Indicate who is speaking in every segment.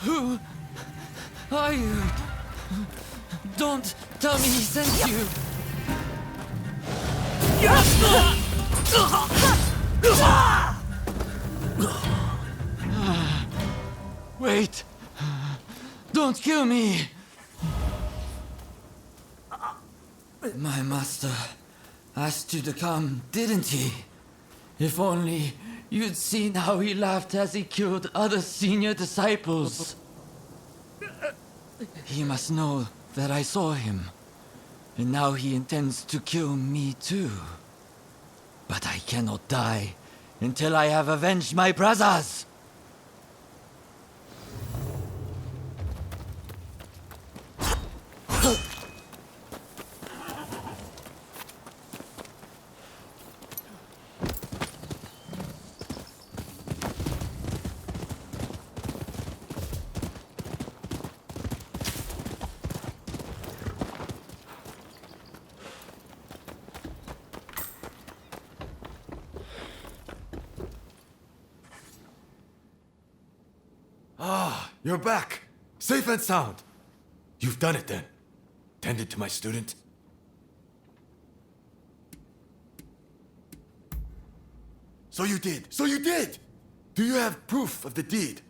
Speaker 1: Who are you? Don't tell me he sent you. Wait. Don't kill me. My master asked you to come, didn't he? If only you'd seen how he laughed as he killed other senior disciples. He must know that I saw him. And now he intends to kill me too. But I cannot die until I have avenged my brothers!
Speaker 2: You're back! Safe and sound! You've done it then. Tended to my student. So you did! So you did! Do you have proof of the deed,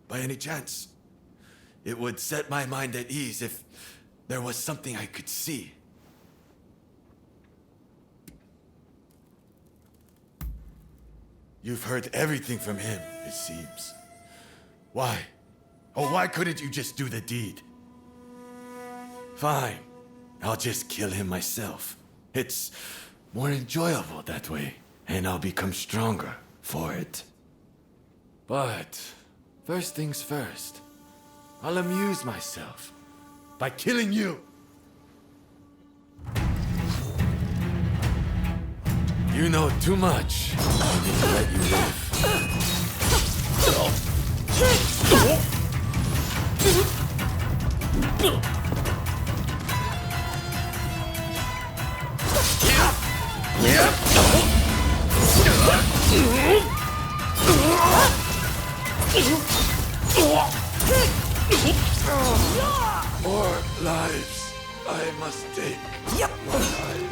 Speaker 2: by any chance? It would set my mind at ease if there was something I could see. You've heard everything from him, it seems. Why? Oh, why couldn't you just do the deed? Fine. I'll just kill him myself. It's more enjoyable that way, and I'll become stronger for it. But first things first, I'll amuse myself by killing you. You know too much. I need to let you live. More lives I must take. More lives.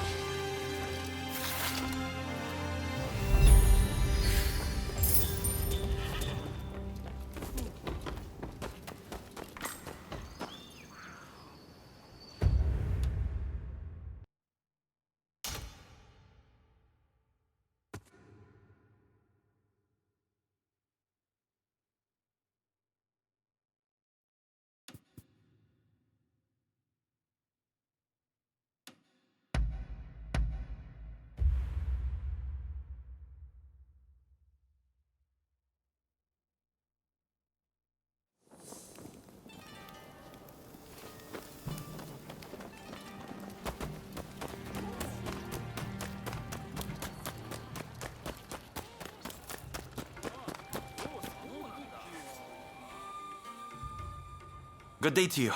Speaker 3: Good day to you.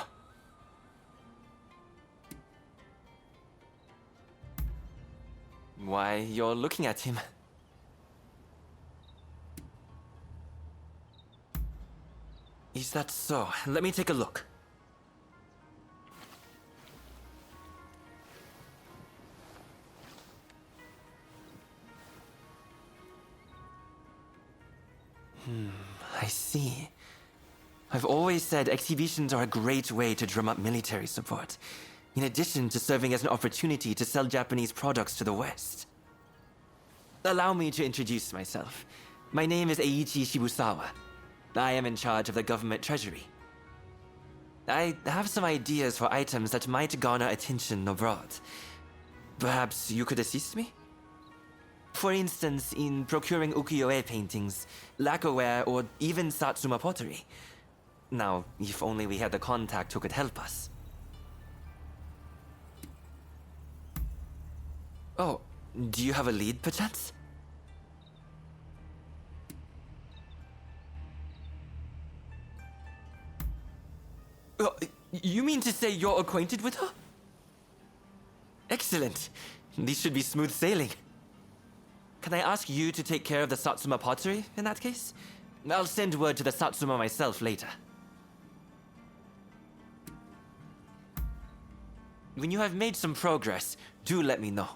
Speaker 3: Why, you're looking at him. Is that so? Let me take a look. I see. I've always said exhibitions are a great way to drum up military support, in addition to serving as an opportunity to sell Japanese products to the West. Allow me to introduce myself. My name is Eiichi Shibusawa. I am in charge of the government treasury. I have some ideas for items that might garner attention abroad. Perhaps you could assist me? For instance, in procuring ukiyo-e paintings, lacquerware, or even Satsuma pottery. Now, if only we had the contact who could help us. Oh, do you have a lead, perchance? You mean to say you're acquainted with her? Excellent. These should be smooth sailing. Can I ask you to take care of the Satsuma pottery, in that case? I'll send word to the Satsuma myself later. When you have made some progress, do let me know.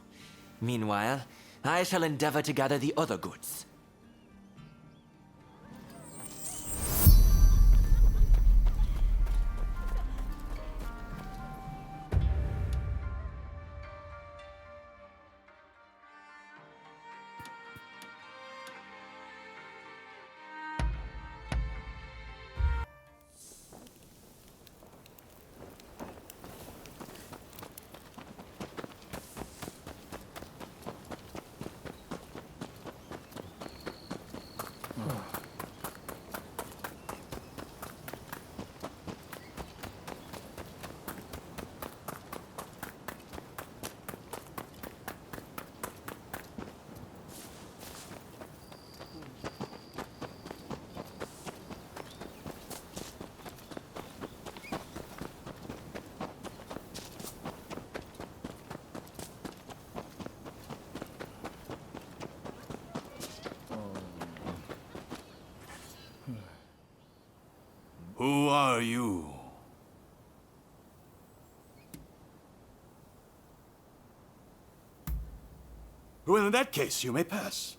Speaker 3: Meanwhile, I shall endeavor to gather the other goods.
Speaker 4: Who are you? Well, in that case, you may pass.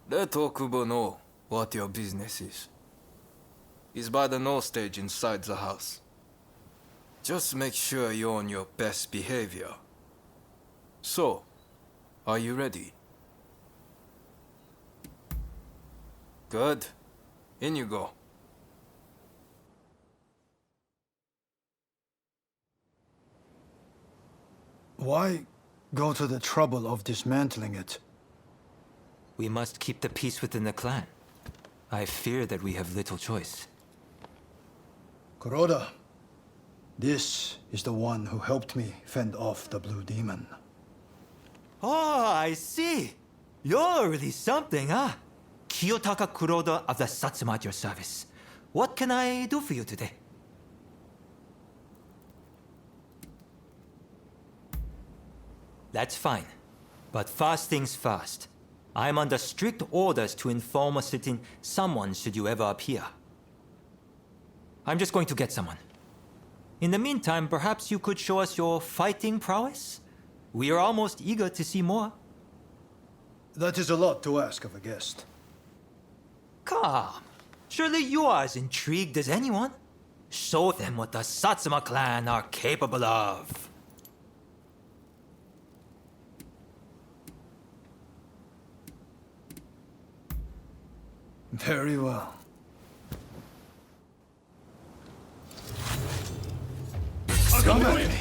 Speaker 5: Let Okubo know what your business is. He's by the no stage inside the house. Just make sure you're on your best behavior. So, are you ready? Good. In you go.
Speaker 6: Why go to the trouble of dismantling it?
Speaker 7: We must keep the peace within the clan. I fear that we have little choice.
Speaker 6: Kuroda, this is the one who helped me fend off the Blue Demon.
Speaker 7: Oh, I see. You're really something, huh? Kiyotaka Kuroda of the Satsuma at your service. What can I do for you today? That's fine. But first things first. I'm under strict orders to inform a certain someone should you ever appear. I'm just going to get someone. In the meantime, perhaps you could show us your fighting prowess? We are almost eager to see more.
Speaker 6: That is a lot to ask of a guest.
Speaker 7: Come. Surely you are as intrigued as anyone. Show them what the Satsuma clan are capable of.
Speaker 6: Very well. Come at me.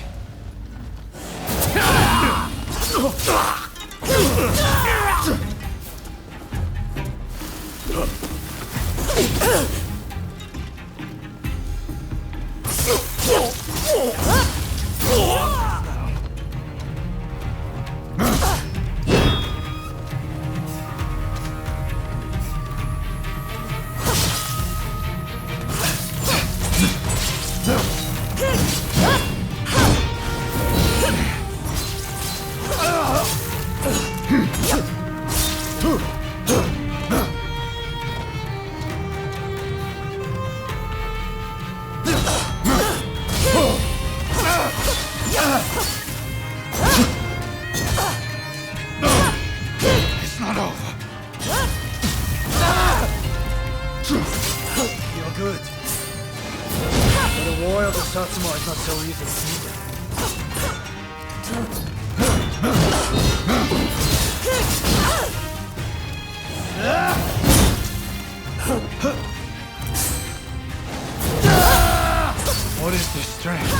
Speaker 6: It's not over. You're good. But a war of the Satsuma is not so easy either. What is this strength?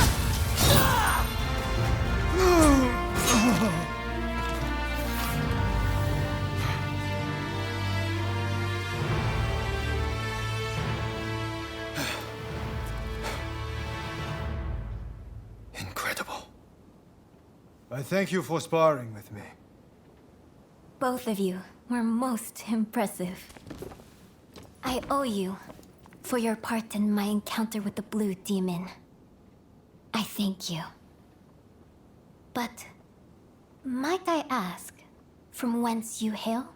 Speaker 6: Incredible. I thank you for sparring with me.
Speaker 8: Both of you were most impressive. I owe you for your part in my encounter with the Blue Demon. I thank you. But might I ask from whence you hail?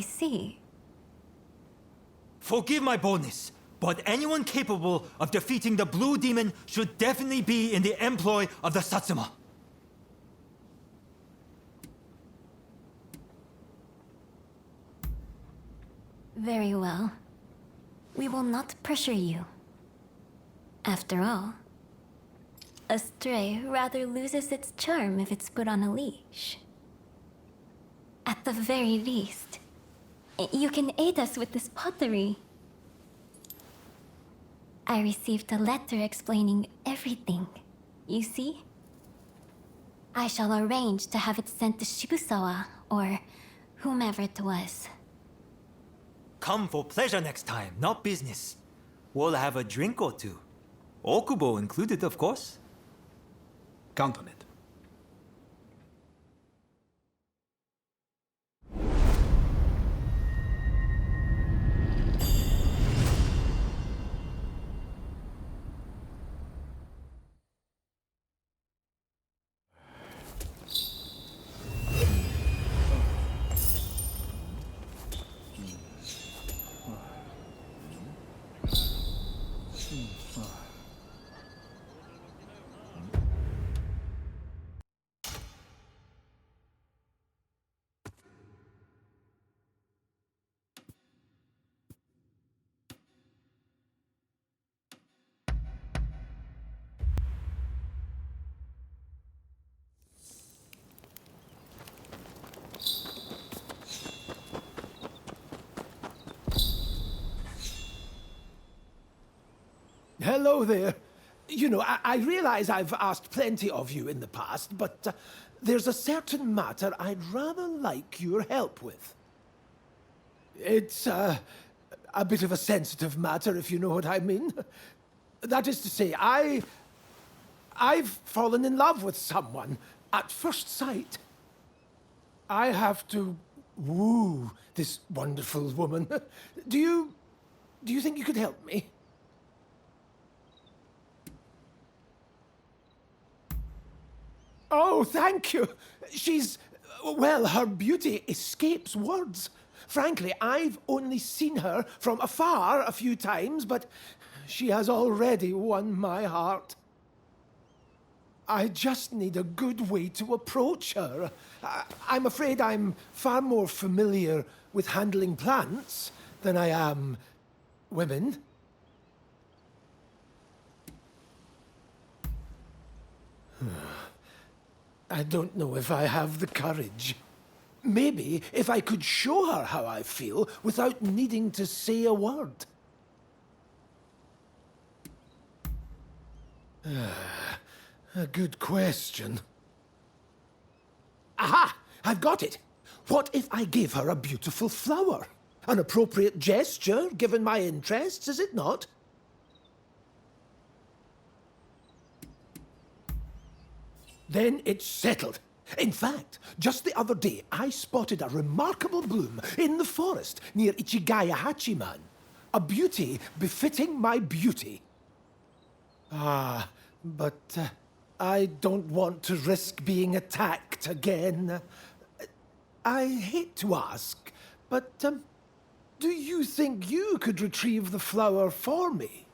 Speaker 8: see.
Speaker 7: Forgive my boldness, but anyone capable of defeating the Blue Demon should definitely be in the employ of the Satsuma.
Speaker 8: Very well. We will not pressure you. After all, a stray rather loses its charm if it's put on a leash. At the very least, you can aid us with this pottery. I received a letter explaining everything, you see? I shall arrange to have it sent to Shibusawa, or whomever it was.
Speaker 7: Come for pleasure next time, not business. We'll have a drink or two. Okubo included, of course.
Speaker 6: Count on it.
Speaker 9: Hello there. You know, I realize I've asked plenty of you in the past, but there's a certain matter I'd rather like your help with. It's a bit of a sensitive matter, if you know what I mean. That is to say, I've fallen in love with someone at first sight. I have to woo this wonderful woman. Do you think you could help me? Oh, thank you. Well, her beauty escapes words. Frankly, I've only seen her from afar a few times, but she has already won my heart. I just need a good way to approach her. I'm afraid I'm far more familiar with handling plants than I am women. I don't know if I have the courage. Maybe if I could show her how I feel without needing to say a word. A good question. Aha! I've got it! What if I gave her a beautiful flower? An appropriate gesture, given my interests, is it not? Then it's settled. In fact, just the other day, I spotted a remarkable bloom in the forest near Ichigaya Hachiman. A beauty befitting my beauty. But I don't want to risk being attacked again. I hate to ask, but do you think you could retrieve the flower for me?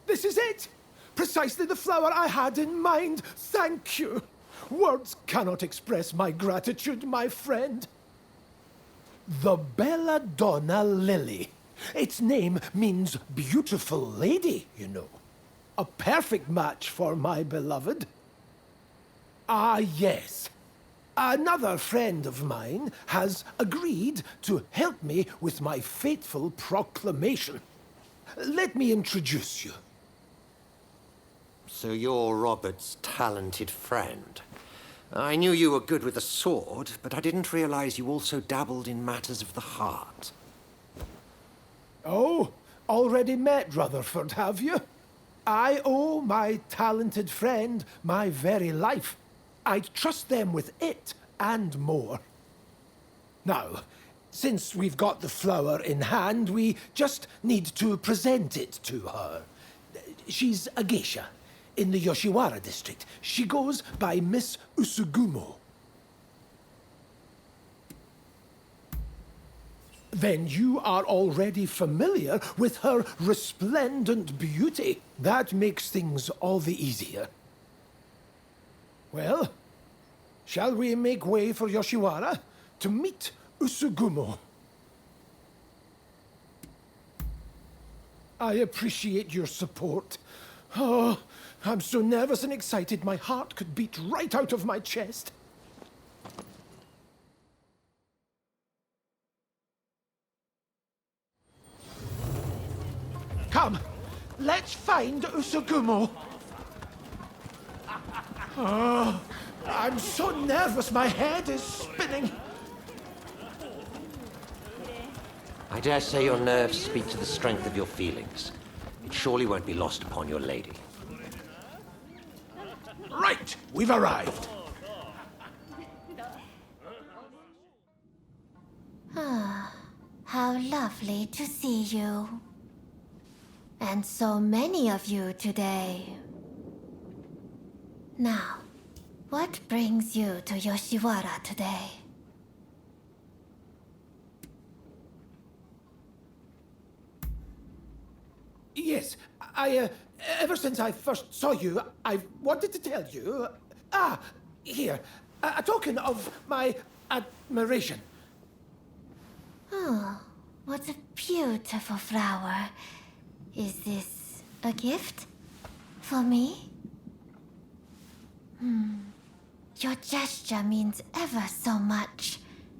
Speaker 9: This is it! Precisely the flower I had in mind. Thank you. Words cannot express my gratitude, my friend. The Belladonna Lily. Its name means beautiful lady, you know. A perfect match for my beloved. Ah, yes. Another friend of mine has agreed to help me with my fateful proclamation. Let me introduce you.
Speaker 10: So you're Robert's talented friend. I knew you were good with a sword, but I didn't realize you also dabbled in matters of the heart.
Speaker 9: Oh, already met Rutherford, have you? I owe my talented friend my very life. I'd trust them with it and more. Now, since we've got the flower in hand, we just need to present it to her. She's a geisha in the Yoshiwara district. She goes by Miss Usugumo. Then you are already familiar with her resplendent beauty. That makes things all the easier. Well, shall we make way for Yoshiwara to meet Usugumo? I appreciate your support. Oh, I'm so nervous and excited my heart could beat right out of my chest. Come, let's find Usugumo. Oh, I'm so nervous my head is spinning.
Speaker 10: I dare say your nerves speak to the strength of your feelings. It surely won't be lost upon your lady.
Speaker 9: Right, we've arrived.
Speaker 8: Ah, how lovely to see you. And so many of you today. Now, what brings you to Yoshiwara today?
Speaker 9: Yes, ever since I first saw you, I've wanted to tell you. Here, a token of my admiration.
Speaker 8: Oh, what a beautiful flower. Is this a gift? For me? Your gesture means ever so much.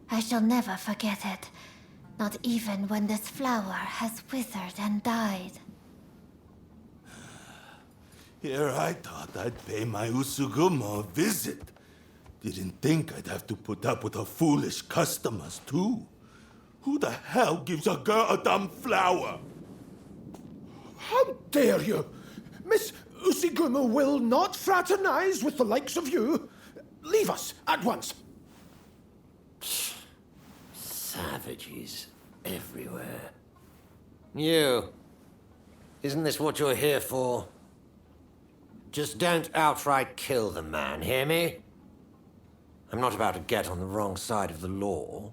Speaker 8: I shall never forget it. Not even when this flower has withered and died.
Speaker 11: Here I thought I'd pay my Usugumo a visit. Didn't think I'd have to put up with her foolish customers, too. Who the hell gives a girl a dumb flower?
Speaker 9: How dare you? Miss Usugumo will not fraternize with the likes of you. Leave us at once.
Speaker 10: Savages everywhere. You. Isn't this what you're here for? Just don't outright kill the man, hear me? I'm not about to get on the wrong side of the law.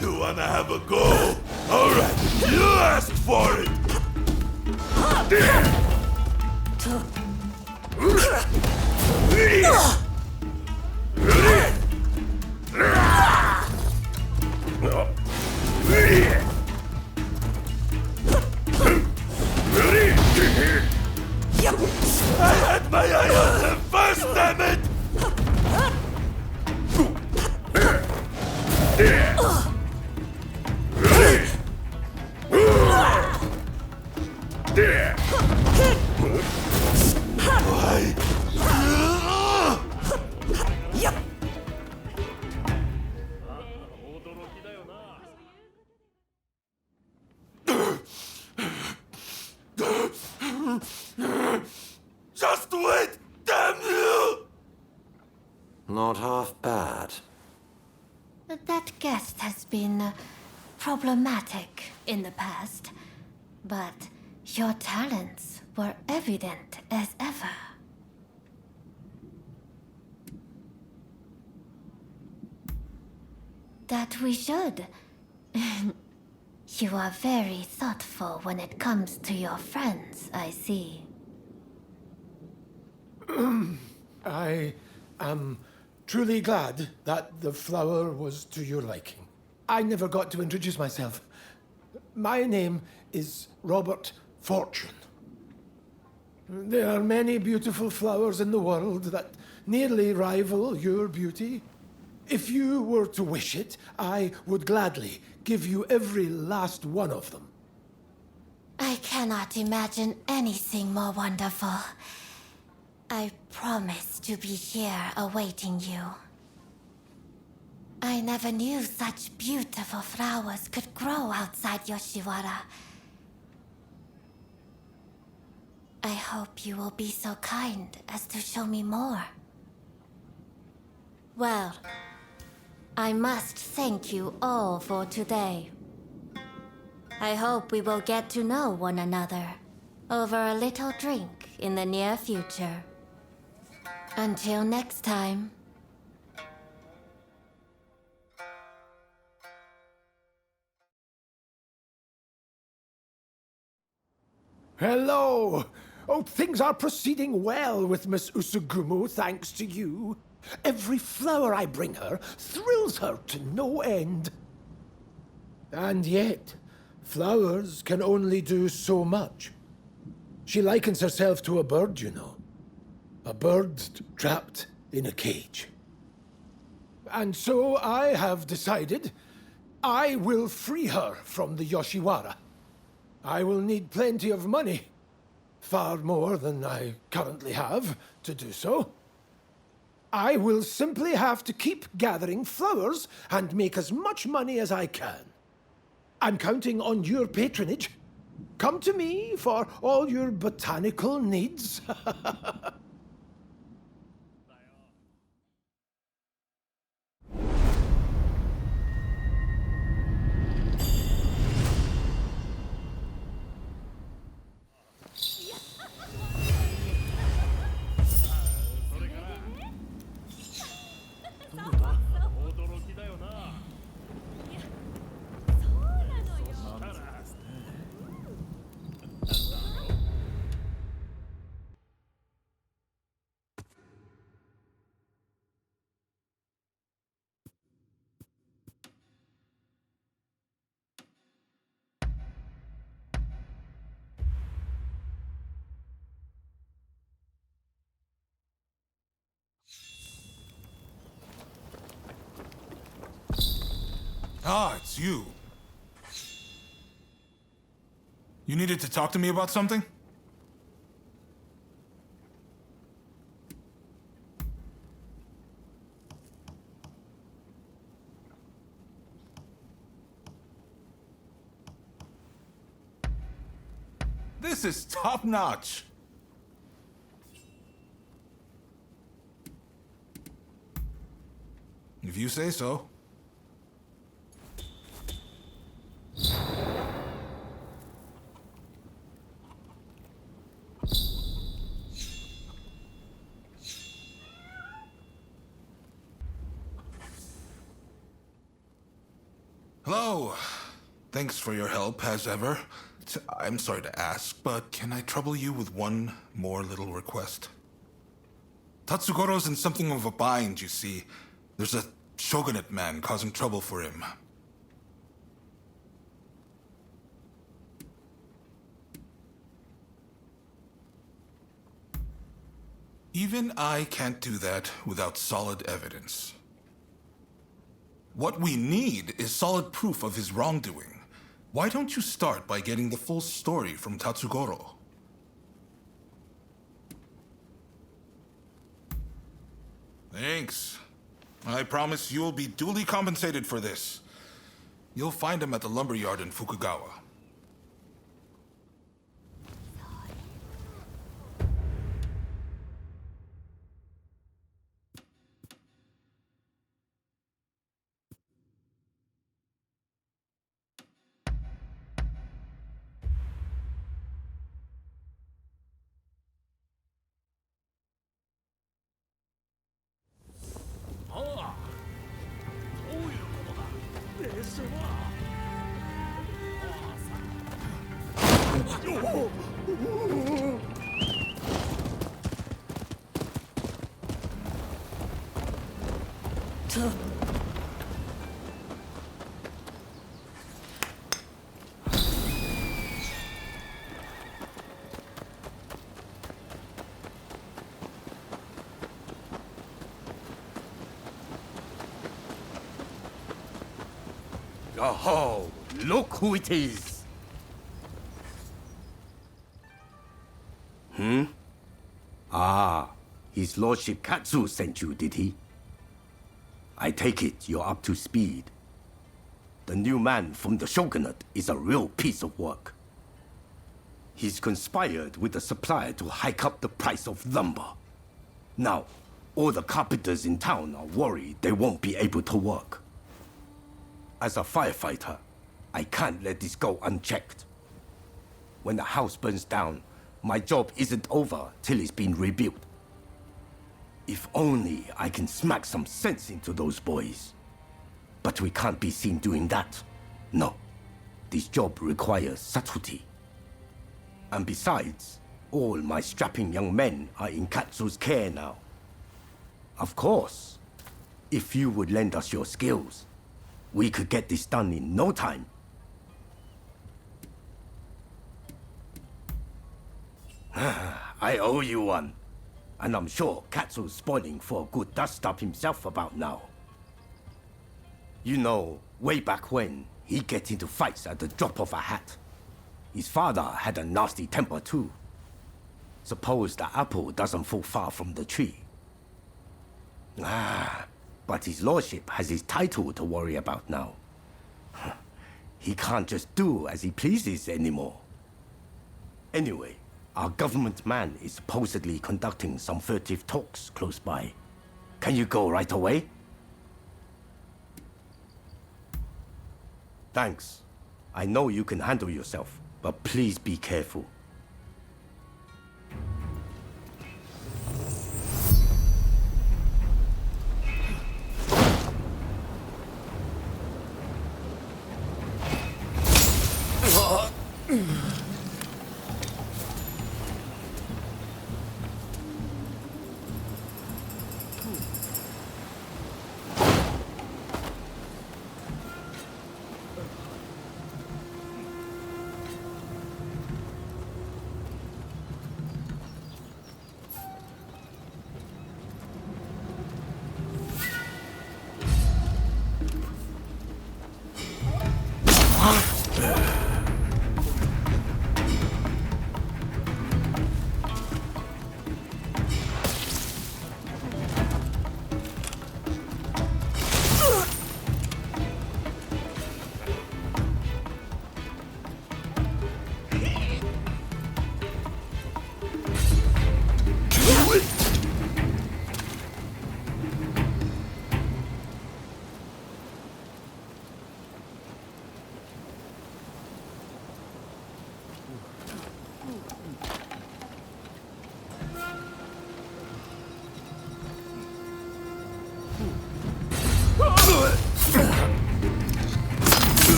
Speaker 11: You wanna have a go? Alright, you asked for it! I had my eye on them first, damn it! Just wait, damn you!
Speaker 10: Not half bad.
Speaker 8: That guest has been problematic in the past, but your talents were evident as ever. That we should. You are very thoughtful when it comes to your friends, I see.
Speaker 9: I am truly glad that the flower was to your liking. I never got to introduce myself. My name is Robert Fortune. There are many beautiful flowers in the world that nearly rival your beauty. If you were to wish it, I would gladly give you every last one of them.
Speaker 8: I cannot imagine anything more wonderful. I promise to be here awaiting you. I never knew such beautiful flowers could grow outside Yoshiwara. I hope you will be so kind as to show me more. Well, I must thank you all for today. I hope we will get to know one another over a little drink in the near future. Until next time.
Speaker 9: Hello! Oh, things are proceeding well with Miss Usugumo, thanks to you. Every flower I bring her thrills her to no end. And yet, flowers can only do so much. She likens herself to a bird, you know. A bird trapped in a cage. And so I have decided I will free her from the Yoshiwara. I will need plenty of money, far more than I currently have to do so. I will simply have to keep gathering flowers and make as much money as I can. I'm counting on your patronage. Come to me for all your botanical needs.
Speaker 12: Ah, it's you. You needed to talk to me about something? This is top-notch. If you say so. Hello. Thanks for your help, as ever. I'm sorry to ask, but can I trouble you with one more little request? Tatsugoro's in something of a bind, you see. There's a shogunate man causing trouble for him. Even I can't do that without solid evidence. What we need is solid proof of his wrongdoing. Why don't you start by getting the full story from Tatsugoro? Thanks. I promise you'll be duly compensated for this. You'll find him at the lumberyard in Fukugawa.
Speaker 13: Oh, look who it is! Ah, His Lordship Katsu sent you, did he? I take it you're up to speed. The new man from the Shogunate is a real piece of work. He's conspired with the supplier to hike up the price of lumber. Now, all the carpenters in town are worried they won't be able to work. As a firefighter, I can't let this go unchecked. When the house burns down, my job isn't over till it's been rebuilt. If only I can smack some sense into those boys. But we can't be seen doing that. No, this job requires subtlety. And besides, all my strapping young men are in Katsu's care now. Of course, if you would lend us your skills, we could get this done in no time. I owe you one. And I'm sure Katsu's spoiling for a good dust-up himself about now. You know, way back when, he'd get into fights at the drop of a hat. His father had a nasty temper too. Suppose the apple doesn't fall far from the tree. But his lordship has his title to worry about now. He can't just do as he pleases anymore. Anyway, our government man is supposedly conducting some furtive talks close by. Can you go right away? Thanks. I know you can handle yourself, but please be careful.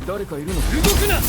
Speaker 1: 誰かいるの？動くな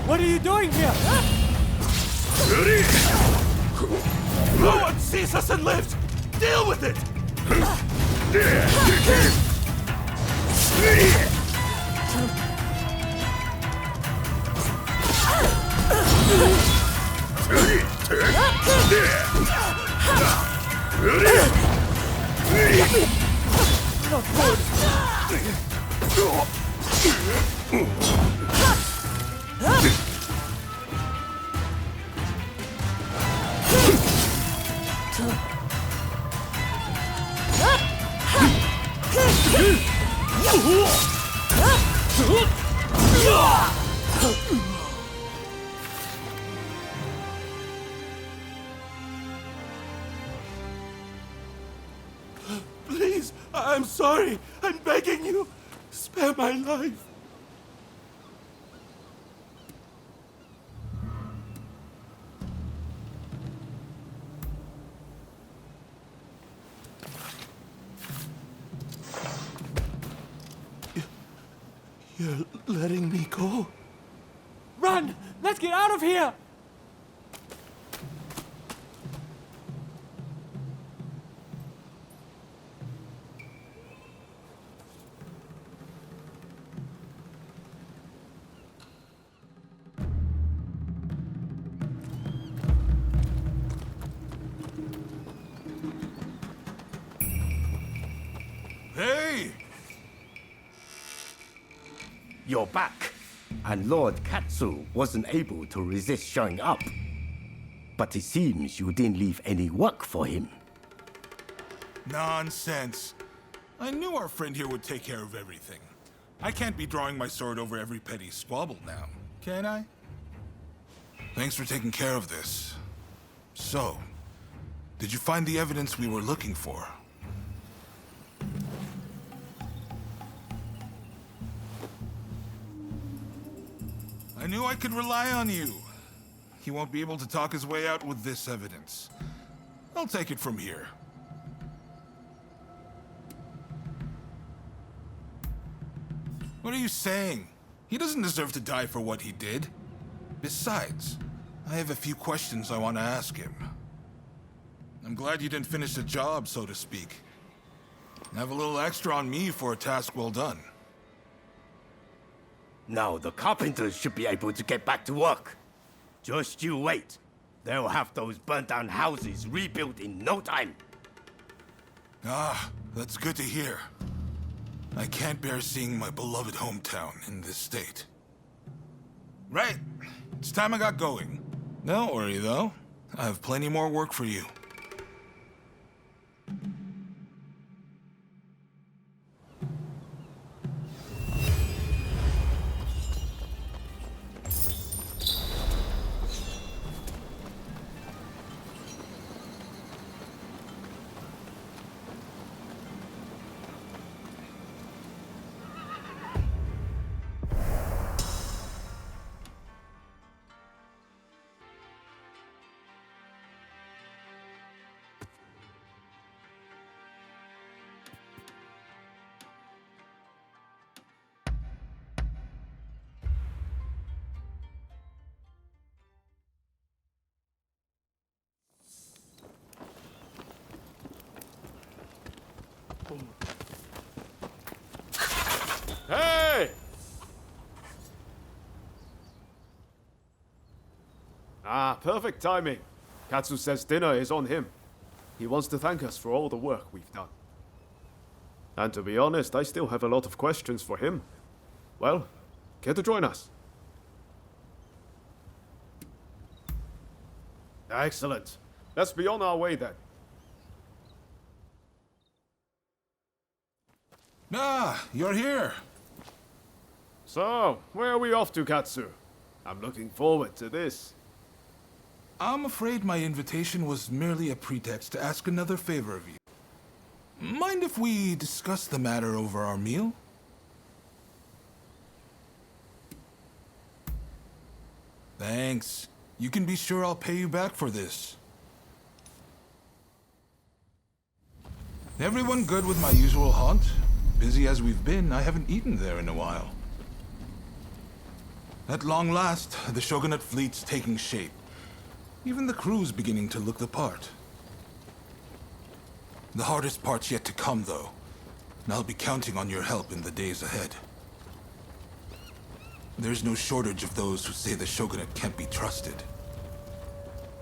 Speaker 1: ！What
Speaker 6: are you doing here?
Speaker 11: Ready? No one sees us and lives! Deal with it!
Speaker 6: Not good.
Speaker 11: Please, I'm sorry. I'm begging you. Spare my life. You're letting me go?
Speaker 6: Run! Let's get out of here!
Speaker 12: Hey!
Speaker 13: You're back. And Lord Katsu wasn't able to resist showing up. But it seems you didn't leave any work for him.
Speaker 12: Nonsense. I knew our friend here would take care of everything. I can't be drawing my sword over every petty squabble now, can I? Thanks for taking care of this. So, did you find the evidence we were looking for? I knew I could rely on you. He won't be able to talk his way out with this evidence. I'll take it from here. What are you saying? He doesn't deserve to die for what he did. Besides, I have a few questions I want to ask him. I'm glad you didn't finish the job, so to speak. Have a little extra on me for a task well done.
Speaker 13: Now the carpenters should be able to get back to work. Just you wait. They'll have those burnt-down houses rebuilt in no time.
Speaker 12: Ah, that's good to hear. I can't bear seeing my beloved hometown in this state. Right. It's time I got going. Don't worry, though. I have plenty more work for you.
Speaker 14: Hey! Ah, perfect timing. Katsu says dinner is on him. He wants to thank us for all the work we've done. And to be honest, I still have a lot of questions for him. Well, care to join us? Excellent. Let's be on our way then.
Speaker 12: Ah, you're here.
Speaker 14: So, where are we off to, Katsu? I'm looking forward to this.
Speaker 12: I'm afraid my invitation was merely a pretext to ask another favor of you. Mind if we discuss the matter over our meal? Thanks. You can be sure I'll pay you back for this. Everyone good with my usual haunt? Busy as we've been, I haven't eaten there in a while. At long last, the Shogunate fleet's taking shape. Even the crew's beginning to look the part. The hardest part's yet to come, though, and I'll be counting on your help in the days ahead. There's no shortage of those who say the Shogunate can't be trusted.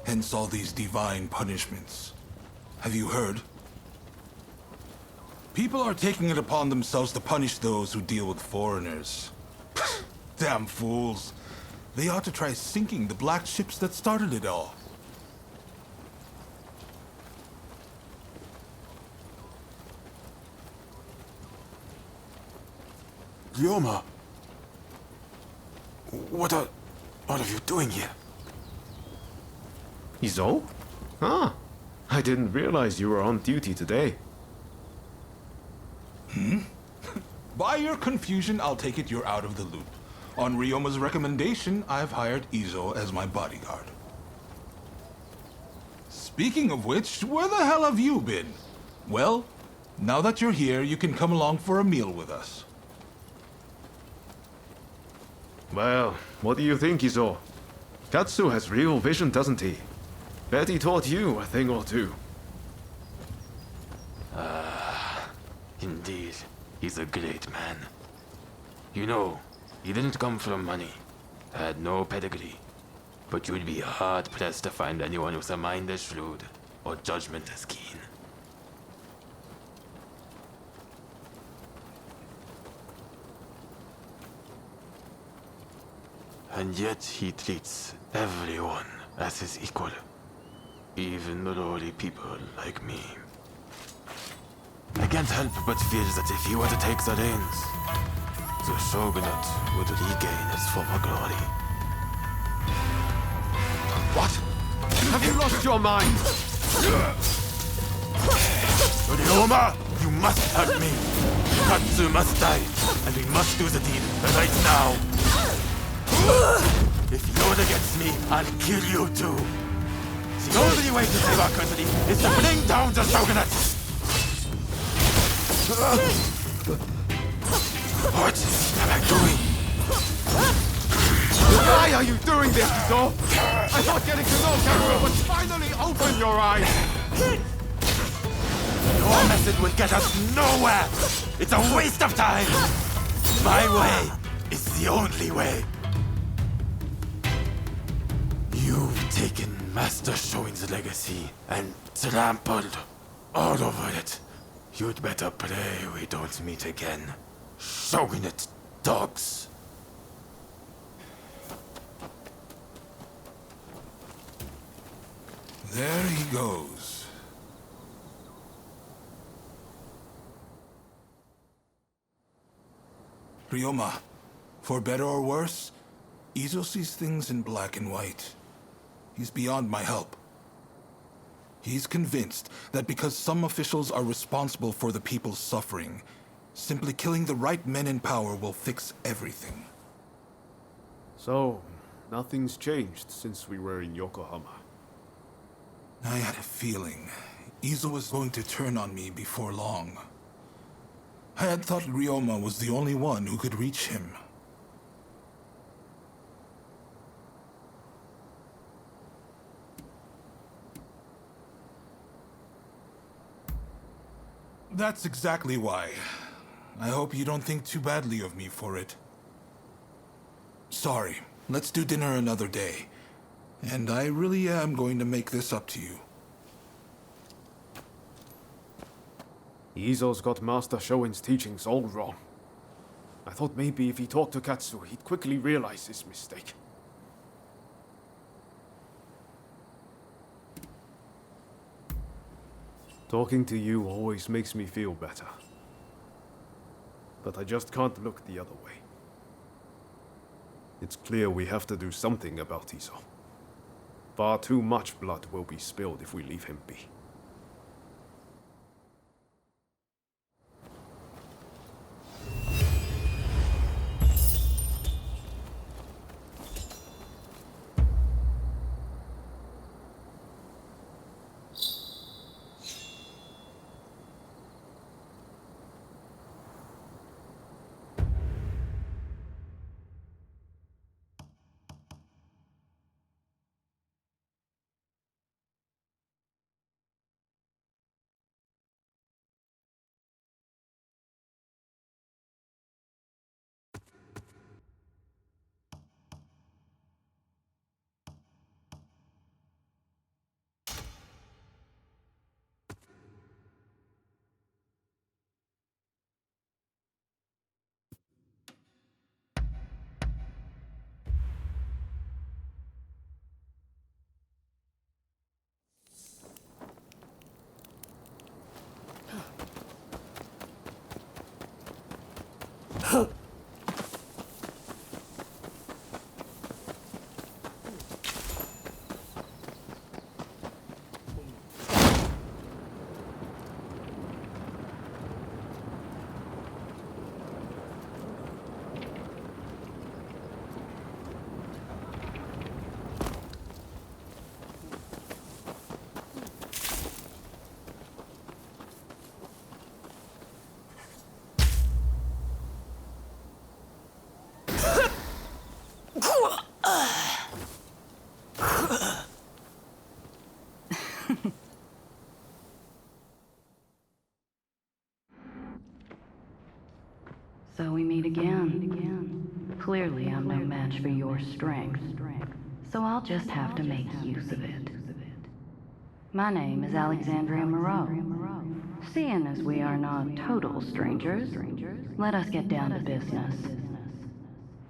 Speaker 12: Hence all these divine punishments. Have you heard? People are taking it upon themselves to punish those who deal with foreigners. Damn fools. They ought to try sinking the black ships that started it all.
Speaker 11: Ryoma. What are you doing here?
Speaker 14: Izo? Ah, I didn't realize you were on duty today.
Speaker 12: By your confusion, I'll take it you're out of the loop. On Ryoma's recommendation, I've hired Izo as my bodyguard. Speaking of which, where the hell have you been? Well, now that you're here, you can come along for a meal with us.
Speaker 14: Well, what do you think, Izo? Katsu has real vision, doesn't he? Bet he taught you a thing or two.
Speaker 2: Indeed, he's a great man. You know, he didn't come from money, had no pedigree, but you'd be hard-pressed to find anyone with a mind as shrewd or judgment as keen. And yet he treats everyone as his equal, even the lowly people like me. I can't help but feel that if he were to take the reins, the shogunate would regain its former glory.
Speaker 14: What? Have you lost your mind?
Speaker 2: Ryoma, you must help me. Katsu must die, and we must do the deed right now. If you're against me, I'll kill you too. The only way to save our country is to bring down the shogunate. What am I doing?
Speaker 14: Why are you doing this, Izo? I thought getting to know Katsu would finally open your eyes.
Speaker 2: Your method will get us nowhere. It's a waste of time. My way is the only way. You've taken Master Shoin's legacy and trampled all over it. You'd better pray we don't meet again. Shogunate dogs.
Speaker 12: There he goes. Ryoma, for better or worse, Izo sees things in black and white. He's beyond my help. He's convinced that because some officials are responsible for the people's suffering, simply killing the right men in power will fix everything.
Speaker 14: So, nothing's changed since we were in Yokohama.
Speaker 12: I had a feeling Izo was going to turn on me before long. I had thought Ryoma was the only one who could reach him. That's exactly why. I hope you don't think too badly of me for it. Sorry, let's do dinner another day. And I really am going to make this up to you.
Speaker 14: Izo's got Master Shoin's teachings all wrong. I thought maybe if he talked to Katsu, he'd quickly realize his mistake. Talking to you always makes me feel better. But I just can't look the other way. It's clear we have to do something about Izo. Far too much blood will be spilled if we leave him be.
Speaker 15: So we meet again. Clearly, I'm no match for your strength. So I'll just have to make use of it. My name is Alexandria Moreau. Seeing as we are not total strangers, let us get down to business.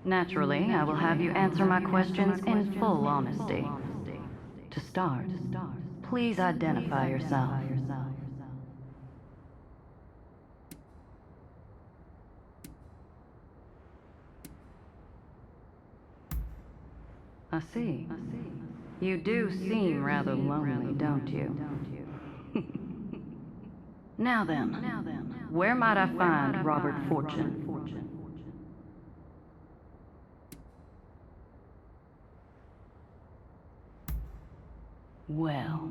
Speaker 15: Naturally, I will have you answer my questions in full honesty. To start, please identify yourself. I see. You do seem rather lonely, don't you? Now then, where might I find Robert Fortune? Well,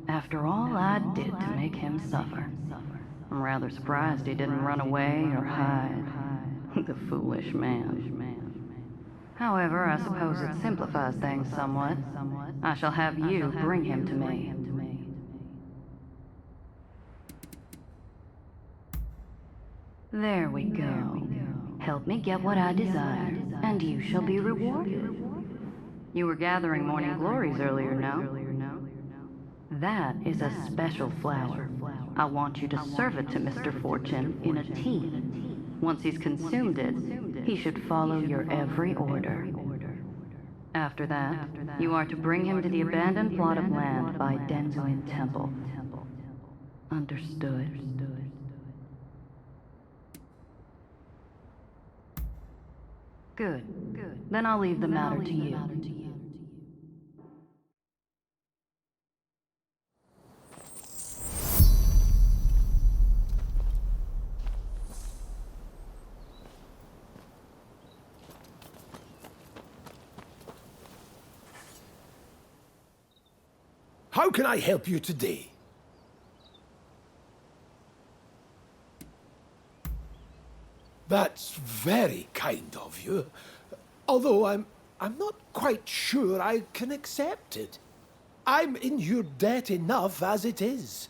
Speaker 15: after all I did to make him suffer, I'm rather surprised he didn't run away or hide. The foolish man. However, I suppose it simplifies things somewhat. I shall have you bring him to me. There we go. Help me get what I desire, and you shall be rewarded. You were gathering morning glories earlier, no? That is a special flower. I want you to serve it to Mr. Fortune in a tea. Once he's consumed it, he should follow your every order. After that, you are to bring him to the abandoned plot of land by Denzuin Temple. Understood? Good. Then I'll leave the matter to you.
Speaker 9: How can I help you today? That's very kind of you. Although I'm not quite sure I can accept it. I'm in your debt enough as it is.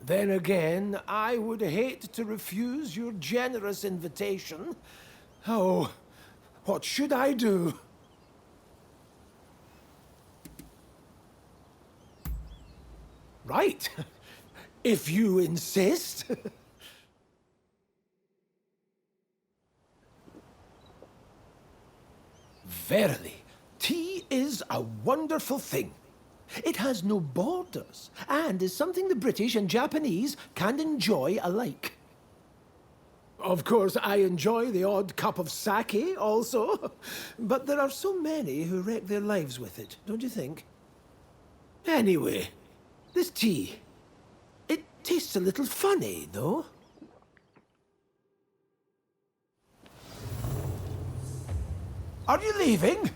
Speaker 9: Then again, I would hate to refuse your generous invitation. Oh, what should I do? Right. If you insist. Verily, tea is a wonderful thing. It has no borders, and is something the British and Japanese can enjoy alike. Of course, I enjoy the odd cup of sake also, but there are so many who wreck their lives with it, don't you think? Anyway, this tea, it tastes a little funny, though. Are you leaving?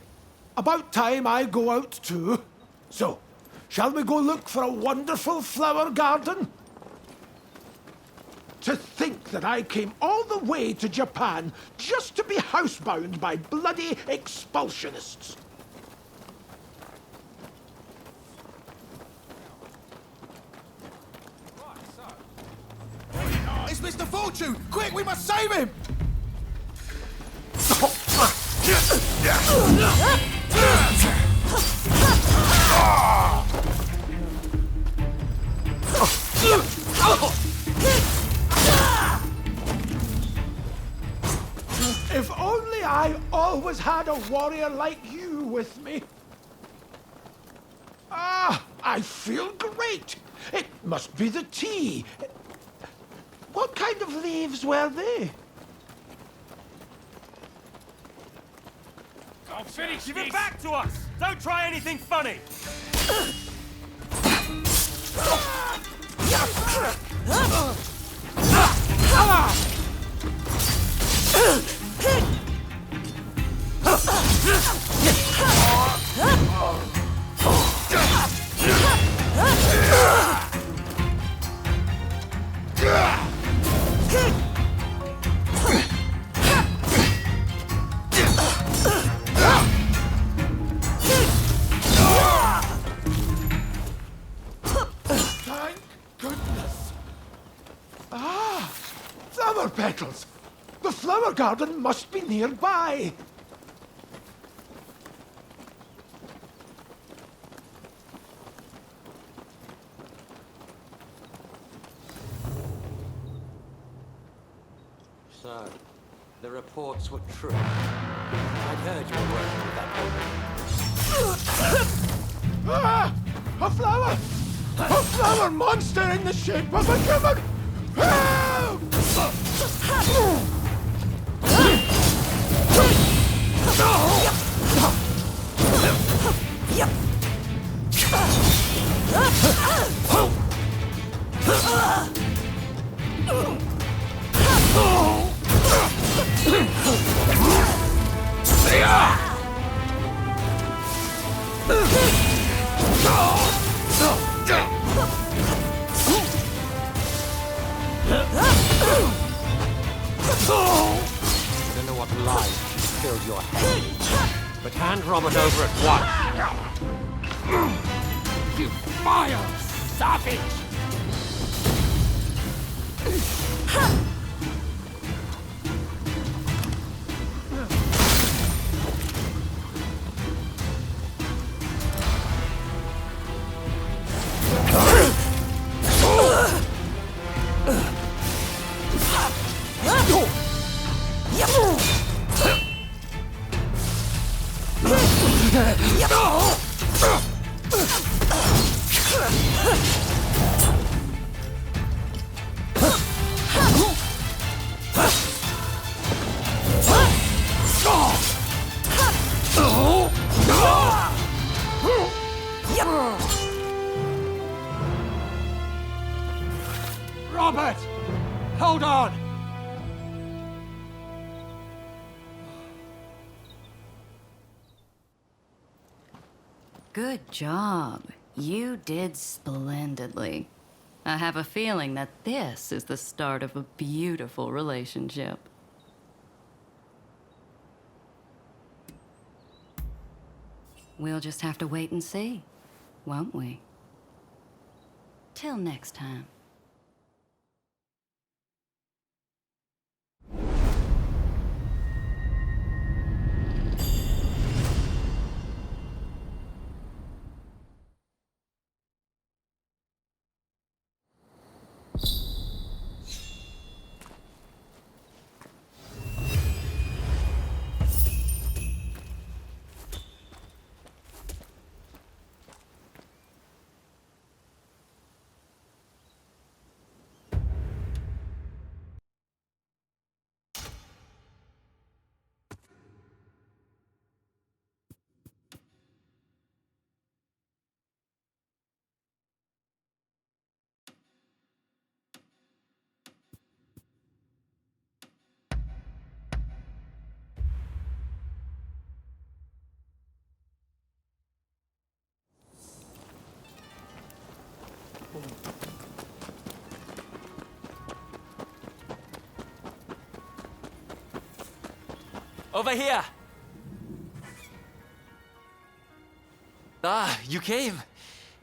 Speaker 9: About time I go out too. So, shall we go look for a wonderful flower garden? To think that I came all the way to Japan just to be housebound by bloody expulsionists.
Speaker 16: It's Mr. Fortune! Quick, we must save him!
Speaker 9: If only I always had a warrior like you with me. Ah, I feel great. It must be the tea. What kind of leaves were they?
Speaker 17: I'll finish. Give it back to us! Don't try anything funny!
Speaker 9: petals! The flower garden must be nearby!
Speaker 10: So, the reports were true. I'd heard you were working with that woman.
Speaker 9: Ah! A flower! A flower monster in the shape of a human! Help!
Speaker 10: I don't know what lies filled your head, but hand Robert over at once.
Speaker 9: You vile savage! Robert! Hold on!
Speaker 15: Good job. You did splendidly. I have a feeling that this is the start of a beautiful relationship. We'll just have to wait and see, won't we? Till next time.
Speaker 3: Over here! Ah, you came!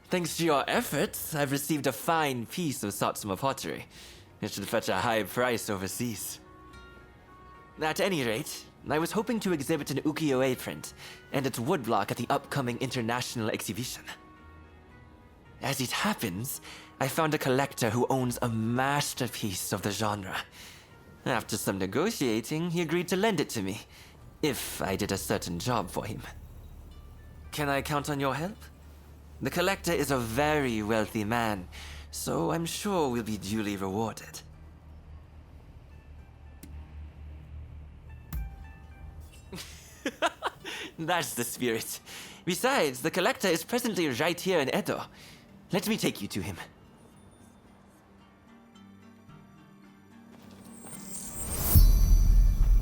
Speaker 3: Thanks to your efforts, I've received a fine piece of Satsuma pottery. It should fetch a high price overseas. At any rate, I was hoping to exhibit an ukiyo-e print and its woodblock at the upcoming international exhibition. As it happens, I found a collector who owns a masterpiece of the genre. After some negotiating, he agreed to lend it to me, if I did a certain job for him. Can I count on your help? The collector is a very wealthy man, so I'm sure we'll be duly rewarded. That's the spirit. Besides, the collector is presently right here in Edo. Let me take you to him.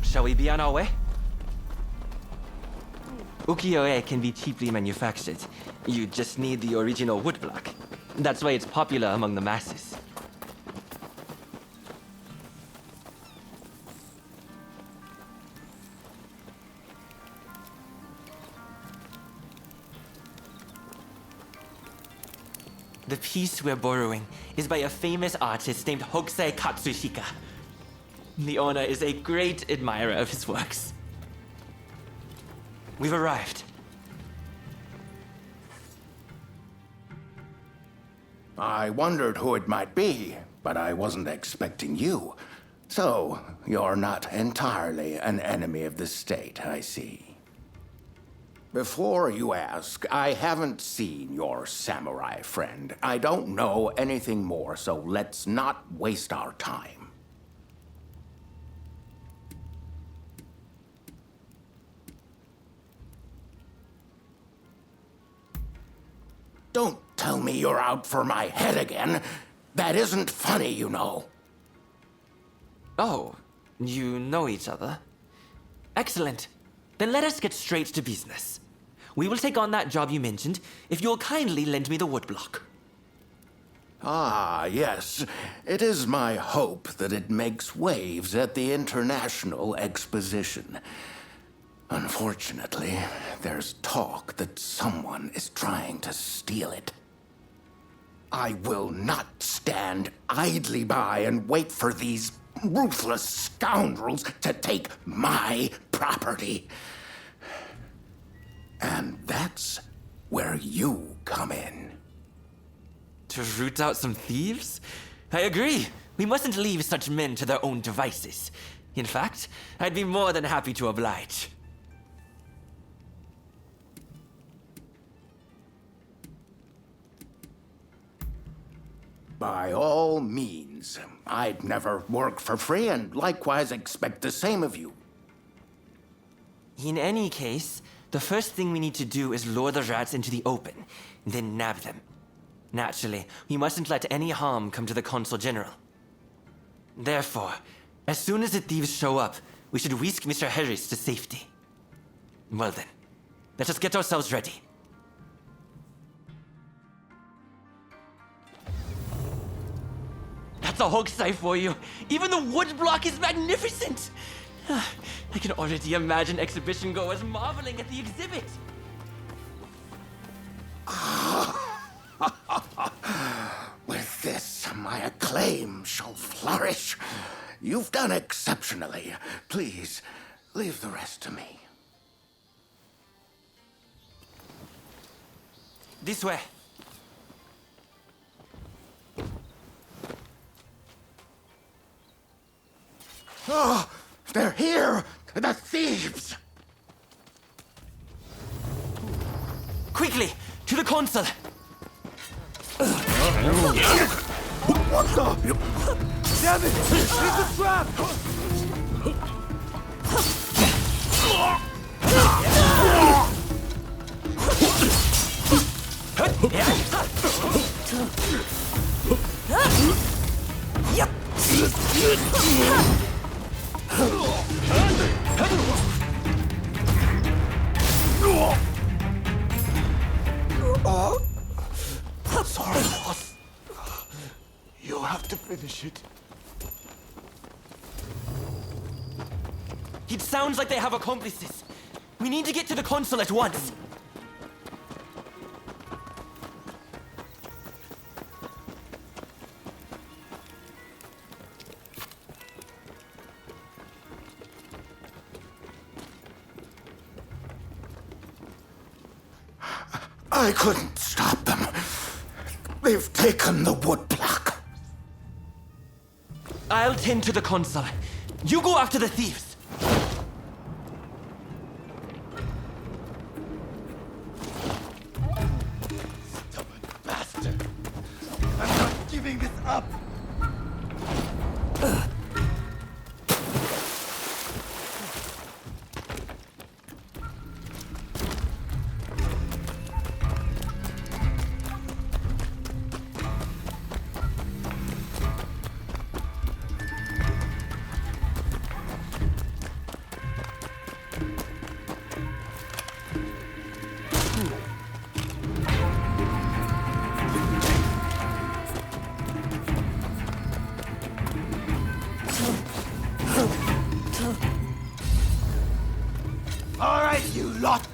Speaker 3: Shall we be on our way? Ukiyo-e can be cheaply manufactured. You just need the original woodblock. That's why it's popular among the masses. The piece we're borrowing is by a famous artist named Hokusai Katsushika. The owner is a great admirer of his works. We've arrived.
Speaker 18: I wondered who it might be, but I wasn't expecting you. So, you're not entirely an enemy of the state, I see. Before you ask, I haven't seen your samurai friend. I don't know anything more, so let's not waste our time. Don't tell me you're out for my head again. That isn't funny, you know.
Speaker 3: Oh, you know each other? Excellent. Then let us get straight to business. We will take on that job you mentioned if you'll kindly lend me the woodblock.
Speaker 18: Ah, yes. It is my hope that it makes waves at the International Exposition. Unfortunately, there's talk that someone is trying to steal it. I will not stand idly by and wait for these ruthless scoundrels to take my property. And that's where you come in.
Speaker 3: To root out some thieves? I agree. We mustn't leave such men to their own devices. In fact, I'd be more than happy to oblige.
Speaker 18: By all means. I'd never work for free and likewise expect the same of you.
Speaker 3: In any case, the first thing we need to do is lure the rats into the open, then nab them. Naturally, we mustn't let any harm come to the Consul General. Therefore, as soon as the thieves show up, we should whisk Mr. Harris to safety. Well then, let us get ourselves ready. That's a hokusai for you. Even the wood block is magnificent. I can already imagine exhibition goers marveling at the exhibit.
Speaker 18: With this, my acclaim shall flourish. You've done exceptionally. Please, leave the rest to me.
Speaker 3: This way.
Speaker 18: Oh, they're here! The thieves!
Speaker 3: Quickly, to the consul!
Speaker 9: What the? Damn it! It's a trap!
Speaker 11: Sorry, boss. You'll have to finish it.
Speaker 3: It sounds like they have accomplices. We need to get to the consul at once.
Speaker 18: I couldn't stop them. They've taken the woodblock.
Speaker 3: I'll tend to the consul. You go after the thieves.
Speaker 11: Stubborn bastard. I'm not giving this up.
Speaker 16: All right, you lot.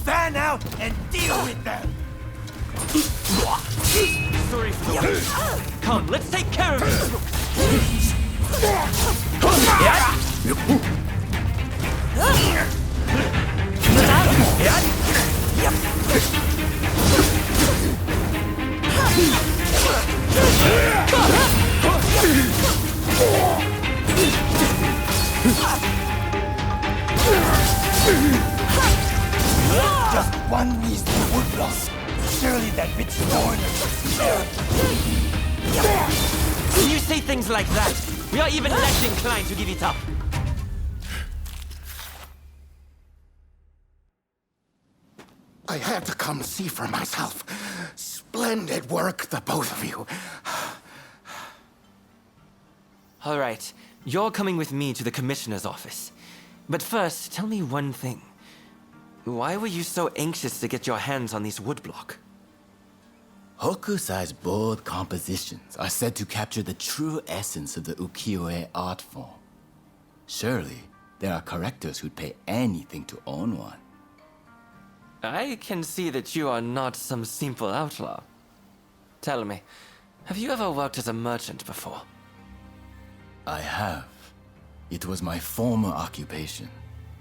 Speaker 16: Fan out and deal with them.
Speaker 3: Sorry for the wait. Come, let's take care of this.
Speaker 16: Just one measly wood block. Surely that bitch Foreigner.
Speaker 3: When you say things like that, we are even less inclined to give it up.
Speaker 18: I had to come see for myself. Splendid work, the both of you.
Speaker 3: All right, you're coming with me to the commissioner's office. But first, tell me one thing. Why were you so anxious to get your hands on these woodblock?
Speaker 1: Hokusai's bold compositions are said to capture the true essence of the ukiyo-e art form. Surely, there are collectors who'd pay anything to own one.
Speaker 3: I can see that you are not some simple outlaw. Tell me, have you ever worked as a merchant before?
Speaker 1: I have. It was my former occupation,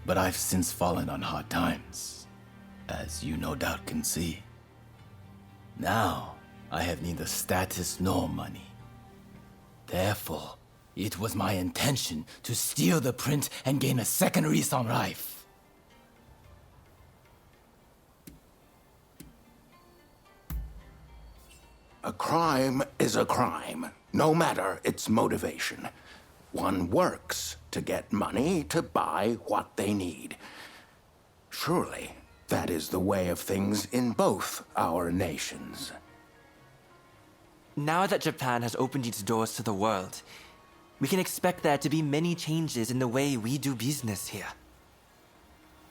Speaker 1: but I've since fallen on hard times, as you no doubt can see. Now, I have neither status nor money. Therefore, it was my intention to steal the print and gain a second lease on life.
Speaker 18: A crime is a crime, no matter its motivation. One works to get money to buy what they need. Surely, that is the way of things in both our nations.
Speaker 3: Now that Japan has opened its doors to the world, we can expect there to be many changes in the way we do business here.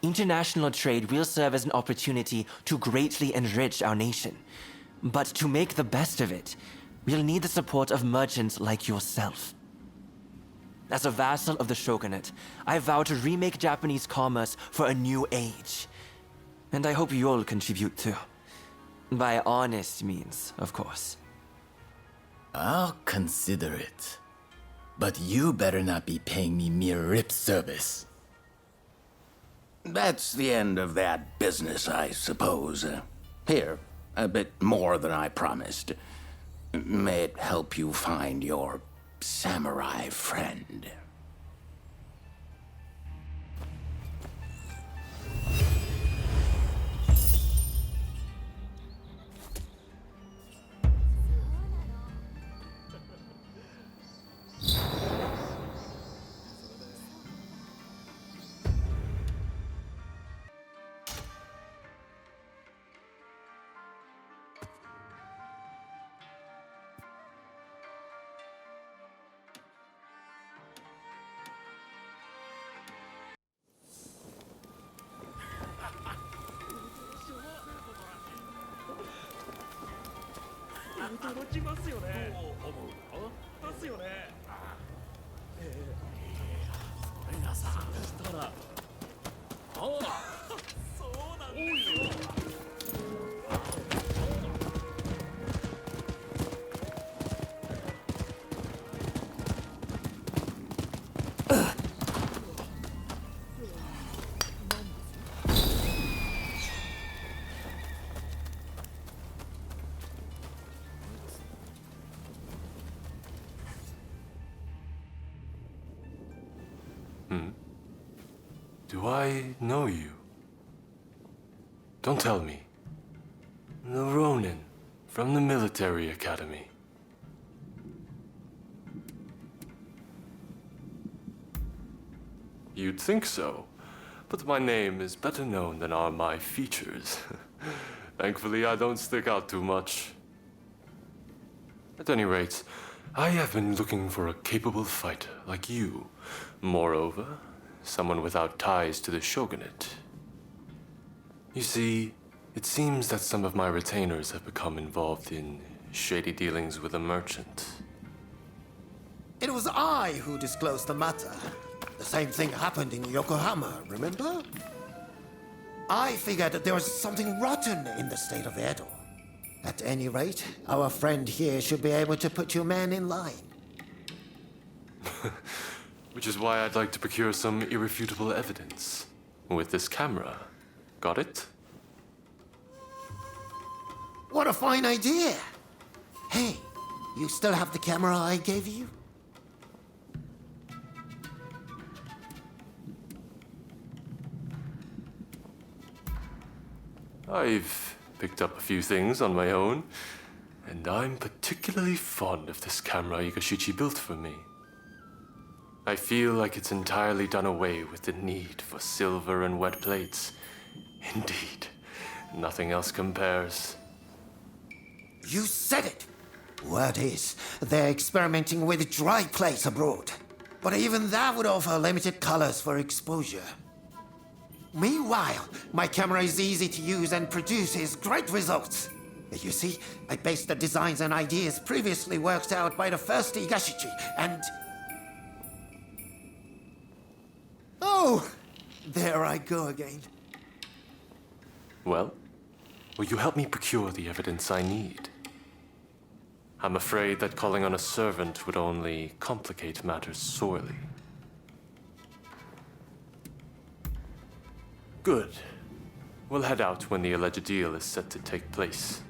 Speaker 3: International trade will serve as an opportunity to greatly enrich our nation. But to make the best of it, we'll need the support of merchants like yourself. As a vassal of the shogunate, I vow to remake Japanese commerce for a new age. And I hope you'll contribute too. By honest means, of course.
Speaker 1: I'll consider it. But you better not be paying me mere lip service.
Speaker 18: That's the end of that business, I suppose. Here, a bit more than I promised. May it help you find your samurai friend.
Speaker 2: Do I know you? Don't tell me. The Ronin from the military academy. You'd think so, but my name is better known than are my features. Thankfully, I don't stick out too much. At any rate, I have been looking for a capable fighter like you. Moreover, someone without ties to the shogunate. You see, it seems that some of my retainers have become involved in shady dealings with a merchant.
Speaker 10: It was I who disclosed the matter. The same thing happened in Yokohama, remember? I figured that there was something rotten in the state of Edo. At any rate, our friend here should be able to put your man in line.
Speaker 19: Which is why I'd like to procure some irrefutable evidence. With this camera. Got it?
Speaker 10: What a fine idea! Hey, you still have the camera I gave you?
Speaker 19: I've picked up a few things on my own, and I'm particularly fond of this camera Urigatchi built for me. I feel like it's entirely done away with the need for silver and wet plates. Indeed, nothing else compares.
Speaker 10: You said it! Word is, they're experimenting with dry plates abroad. But even that would offer limited colors for exposure. Meanwhile, my camera is easy to use and produces great results. You see, I based the designs and ideas previously worked out by the first Urigatchi, and... Oh! There I go again.
Speaker 19: Well, will you help me procure the evidence I need? I'm afraid that calling on a servant would only complicate matters sorely. Good. We'll head out when the alleged deal is set to take place.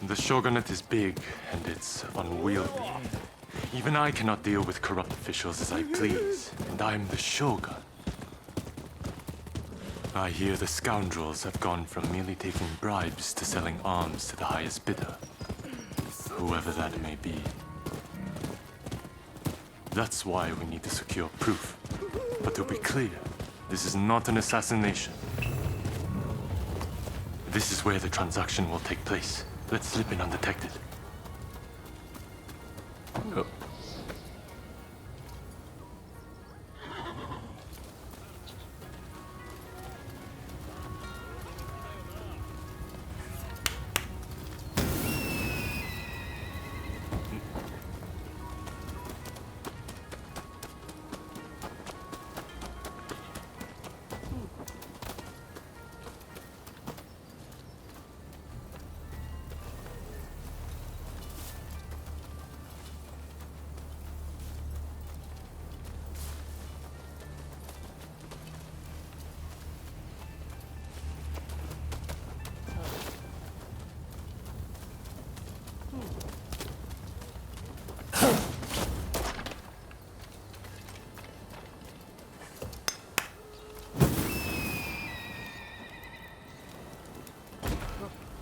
Speaker 19: The Shogunate is big, and it's unwieldy. Even I cannot deal with corrupt officials as I please, and I'm the Shogun. I hear the scoundrels have gone from merely taking bribes to selling arms to the highest bidder, whoever that may be. That's why we need to secure proof. But to be clear, this is not an assassination. This is where the transaction will take place. Let's slip in undetected. Oh.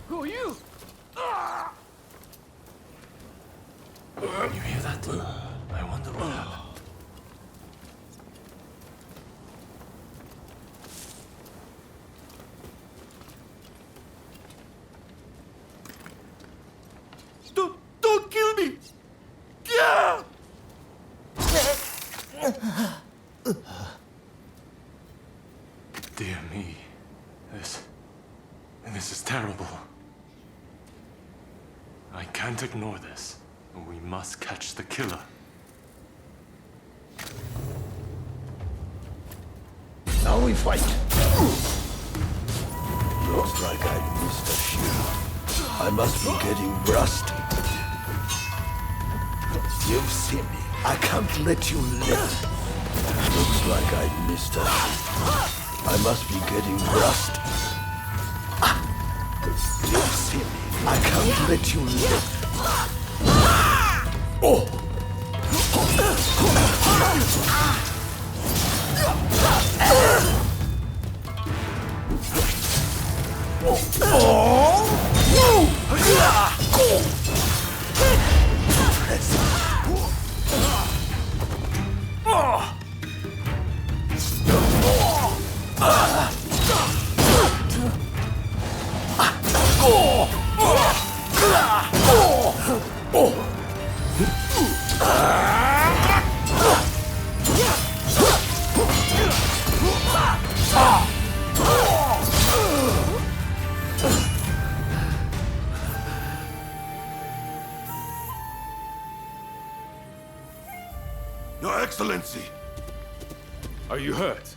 Speaker 17: Who are you?
Speaker 19: You hear that? I wonder what happened.
Speaker 11: Don't kill me! Yeah!
Speaker 19: Dear me. This is terrible. I can't ignore this. We must catch the killer.
Speaker 9: Now we fight. Looks like I missed a shield. I must be getting rusty. You've seen me. I can't let you live. Looks like I missed a shield. I must be getting rusty. You've seen me. I can't let you live. Oh!
Speaker 11: Your Excellency!
Speaker 2: Are you hurt?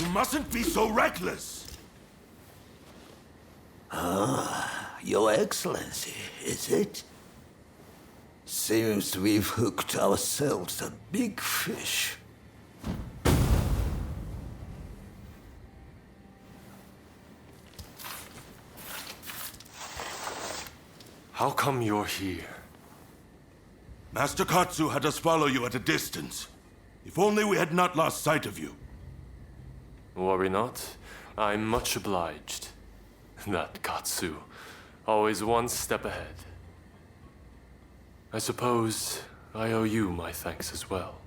Speaker 11: You mustn't be so reckless!
Speaker 16: Ah, Your Excellency, is it? Seems we've hooked ourselves a big fish.
Speaker 19: How come you're here?
Speaker 11: Master Katsu had us follow you at a distance. If only we had not lost sight of you.
Speaker 19: Worry not. I'm much obliged. That Katsu, always one step ahead. I suppose I owe you my thanks as well.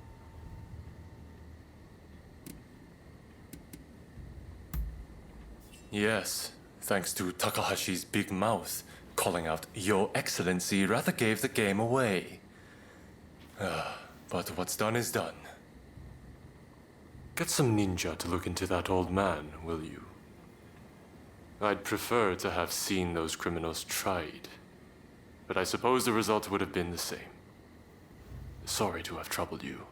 Speaker 19: Yes, thanks to Takahashi's big mouth, calling out Your Excellency rather gave the game away. But what's done is done. Get some ninja to look into that old man, will you? I'd prefer to have seen those criminals tried, but I suppose the result would have been the same. Sorry to have troubled you.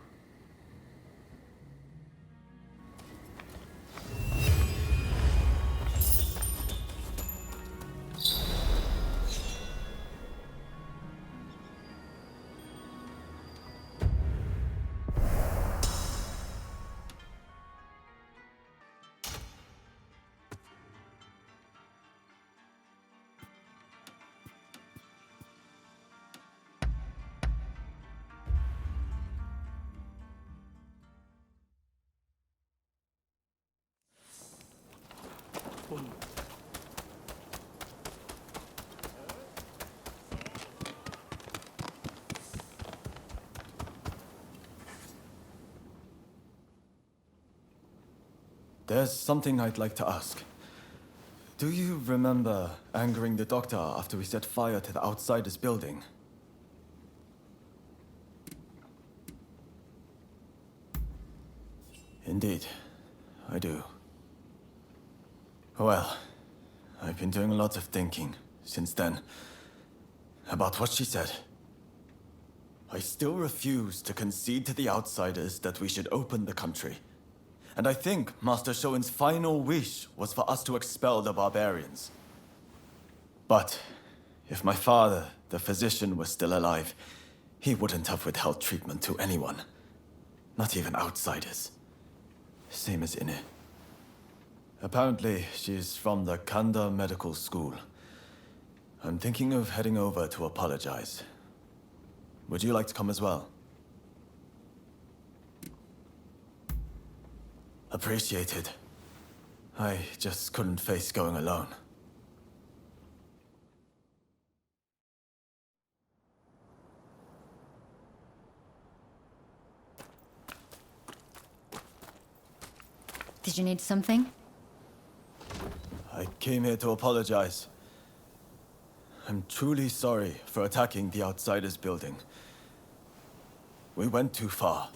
Speaker 1: There's something I'd like to ask. Do you remember angering the doctor after we set fire to the Outsiders building? Indeed, I do. Well, I've been doing lots of thinking since then about what she said. I still refuse to concede to the Outsiders that we should open the country. And I think Master Shoin's final wish was for us to expel the barbarians. But if my father, the physician, was still alive, he wouldn't have withheld treatment to anyone. Not even outsiders. Same as Ine. Apparently, she's from the Kanda Medical School. I'm thinking of heading over to apologize. Would you like to come as well? Appreciated. I just couldn't face going alone.
Speaker 20: Did you need something?
Speaker 1: I came here to apologize. I'm truly sorry for attacking the Outsiders building. We went too far.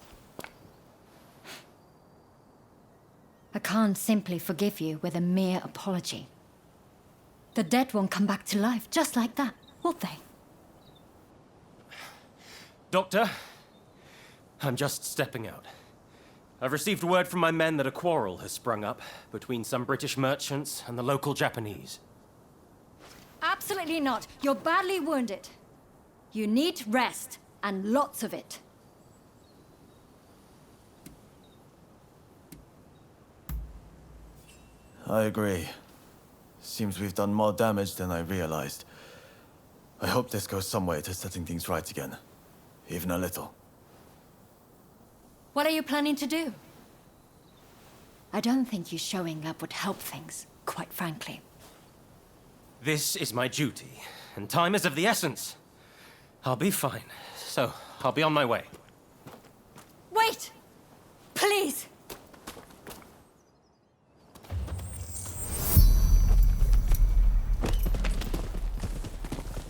Speaker 20: I can't simply forgive you with a mere apology. The dead won't come back to life just like that, will they?
Speaker 17: Doctor, I'm just stepping out. I've received word from my men that a quarrel has sprung up between some British merchants and the local Japanese.
Speaker 20: Absolutely not. You're badly wounded. You need rest, and lots of it.
Speaker 1: I agree. Seems we've done more damage than I realized. I hope this goes some way to setting things right again. Even a little.
Speaker 20: What are you planning to do? I don't think you showing up would help things, quite frankly.
Speaker 17: This is my duty, and time is of the essence. I'll be fine, so I'll be on my way.
Speaker 20: Wait! Please!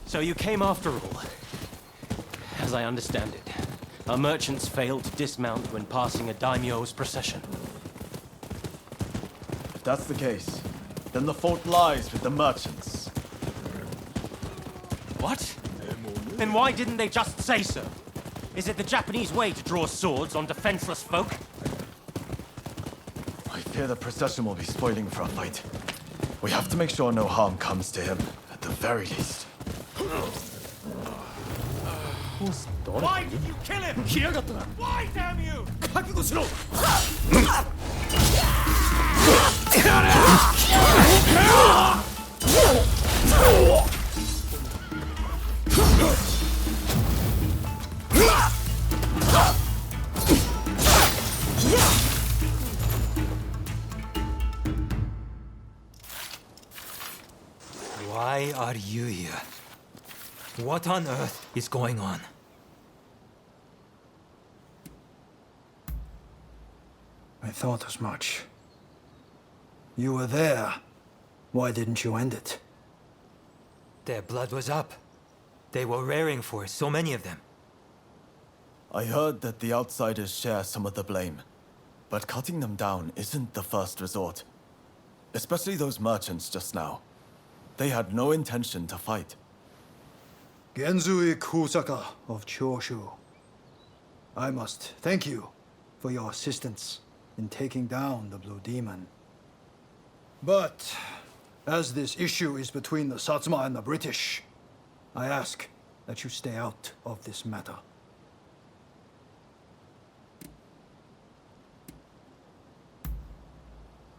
Speaker 17: So you came after all. As I understand it, our merchants failed to dismount when passing a daimyo's procession.
Speaker 1: If that's the case, then the fault lies with the merchants.
Speaker 17: What? Then why didn't they just say so? Is it the Japanese way to draw swords on defenseless folk?
Speaker 1: fear the procession will be spoiling for a fight. We have to make sure no harm comes to him, at the very least.
Speaker 6: Why did you kill him? Why, damn you?
Speaker 7: Why are you here? What on earth is going on?
Speaker 6: I thought as much. You were there. Why didn't you end it?
Speaker 7: Their blood was up. They were raring for it, so many of them.
Speaker 1: I heard that the outsiders share some of the blame, but cutting them down isn't the first resort. Especially those merchants just now. They had no intention to fight.
Speaker 6: Genzui Kusaka of Choshu. I must thank you for your assistance in taking down the Blue Demon. But as this issue is between the Satsuma and the British, I ask that you stay out of this matter.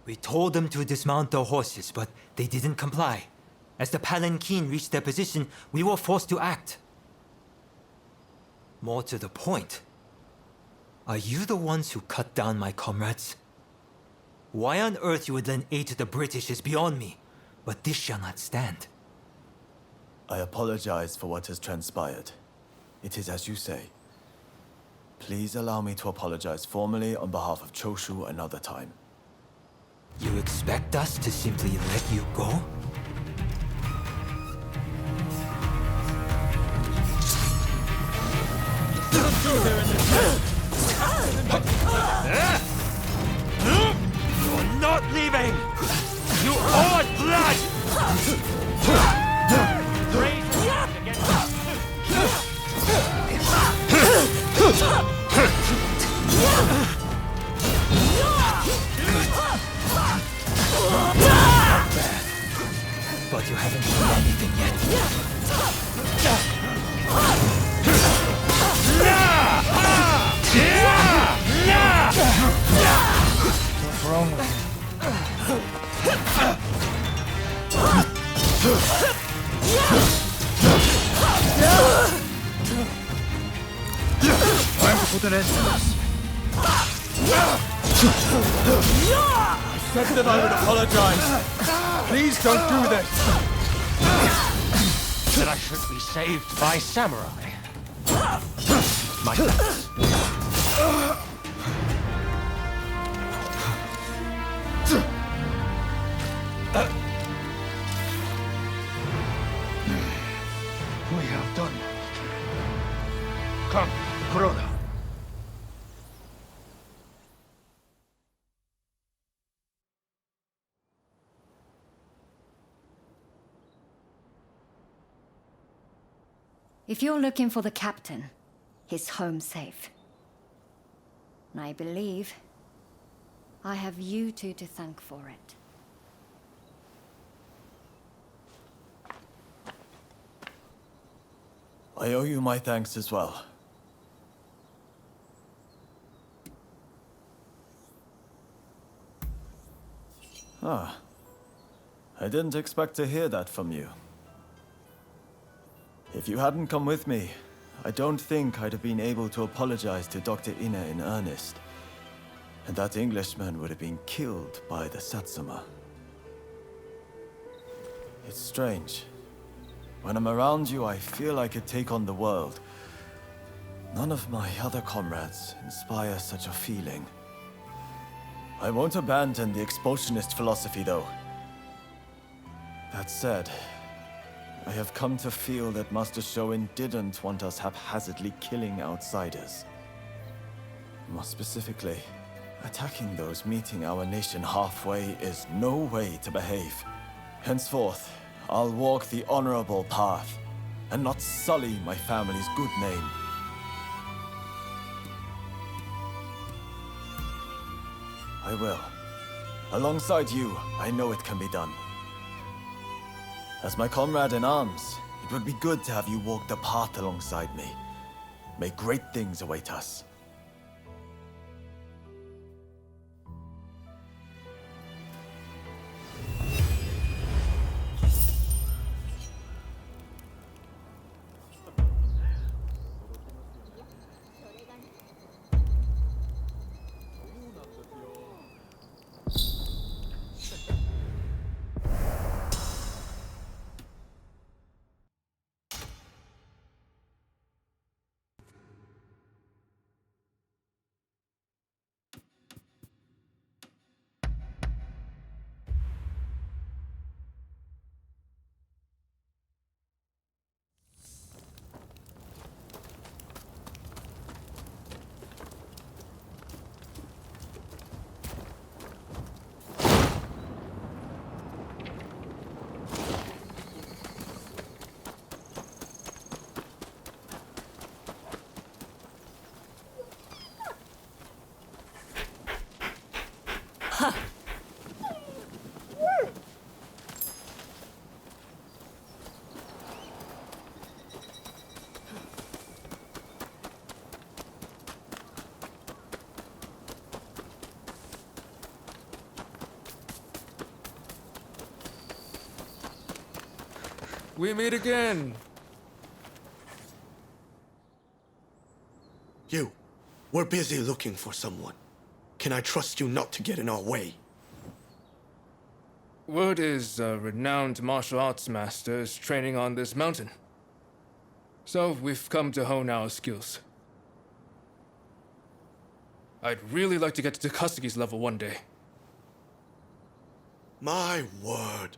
Speaker 7: We told them to dismount their horses, but they didn't comply. As the palanquin reached their position, we were forced to act. More to the point, are you the ones who cut down my comrades? Why on earth you would lend aid to the British is beyond me, but this shall not stand.
Speaker 1: I apologize for what has transpired. It is as you say. Please allow me to apologize formally on behalf of Choshu another time.
Speaker 7: You expect us to simply let you go? You're not leaving! You owe blood! But you haven't done anything yet.
Speaker 6: What's wrong with you? Time to put an end to this.
Speaker 1: I said that I would apologize.
Speaker 6: Please don't do this.
Speaker 17: That I should be saved by samurai. My thanks.
Speaker 6: We have done. Come, Kuroda.
Speaker 20: If you're looking for the captain, he's home safe. And I believe I have you two to thank for it.
Speaker 1: I owe you my thanks as well. Ah. I didn't expect to hear that from you. If you hadn't come with me, I don't think I'd have been able to apologize to Dr. Ina in earnest. And that Englishman would have been killed by the Satsuma. It's strange. When I'm around you, I feel I could take on the world. None of my other comrades inspire such a feeling. I won't abandon the expulsionist philosophy, though. That said, I have come to feel that Master Shoin didn't want us haphazardly killing outsiders. More specifically, attacking those meeting our nation halfway is no way to behave. Henceforth, I'll walk the honorable path, and not sully my family's good name. I will.
Speaker 21: Alongside you, I know it can be done. As my comrade in arms, it would be good to have you walk the path alongside me. May great things await us.
Speaker 5: We meet again.
Speaker 22: You, we're busy looking for someone. Can I trust you not to get in our way?
Speaker 5: Word is a renowned martial arts master is training on this mountain. So we've come to hone our skills. I'd really like to get to Takasaki's level one day.
Speaker 22: My word.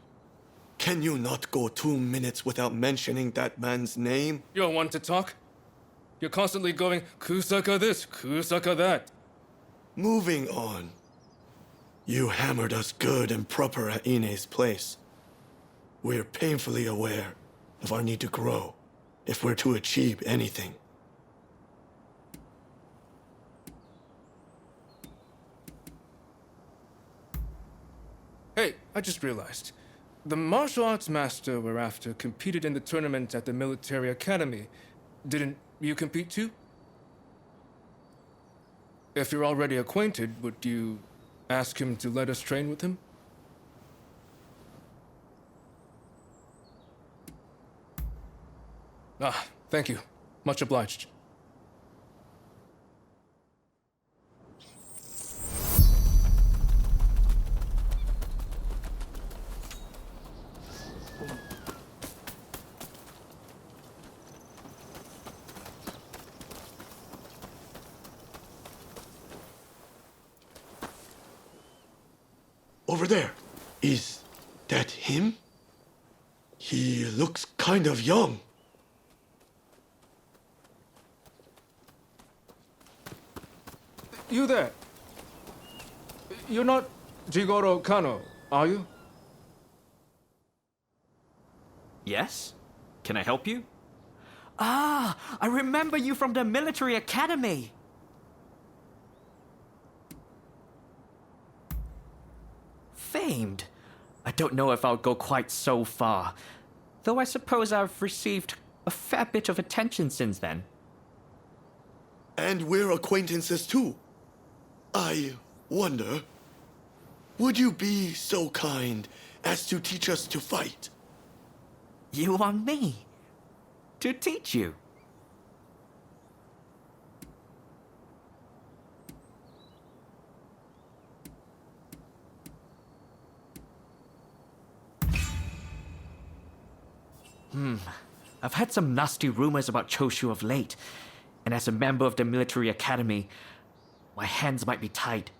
Speaker 22: Can you not go 2 minutes without mentioning that man's name?
Speaker 5: You're one to talk? You're constantly going, Kusaka this, Kusaka that.
Speaker 22: Moving on. You hammered us good and proper at Ine's place. We're painfully aware of our need to grow if we're to achieve anything.
Speaker 5: Hey, I just realized. The martial arts master we're after competed in the tournament at the military academy. Didn't you compete too? If you're already acquainted, would you ask him to let us train with him? Ah, thank you. Much obliged.
Speaker 22: Over there. Is that him? He looks kind of young.
Speaker 5: You there. You're not Jigoro Kano, are you?
Speaker 23: Yes? Can I help you? Ah, I remember you from the military academy. Famed. I don't know if I'll go quite so far, though I suppose I've received a fair bit of attention since then.
Speaker 22: And we're acquaintances too. I wonder, would you be so kind as to teach us to fight?
Speaker 23: You want me to teach you? I've had some nasty rumors about Choshu of late, and as a member of the military academy, my hands might be tied.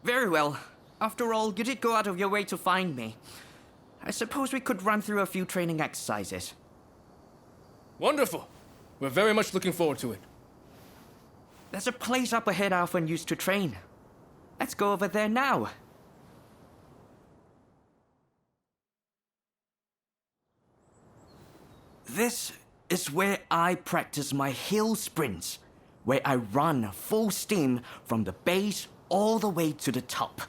Speaker 23: Very well. After all, you did go out of your way to find me. I suppose we could run through a few training exercises.
Speaker 5: Wonderful. We're very much looking forward to it.
Speaker 23: There's a place up ahead I often used to train. Let's go over there now. This is where I practice my hill sprints, where I run full steam from the base all the way to the top.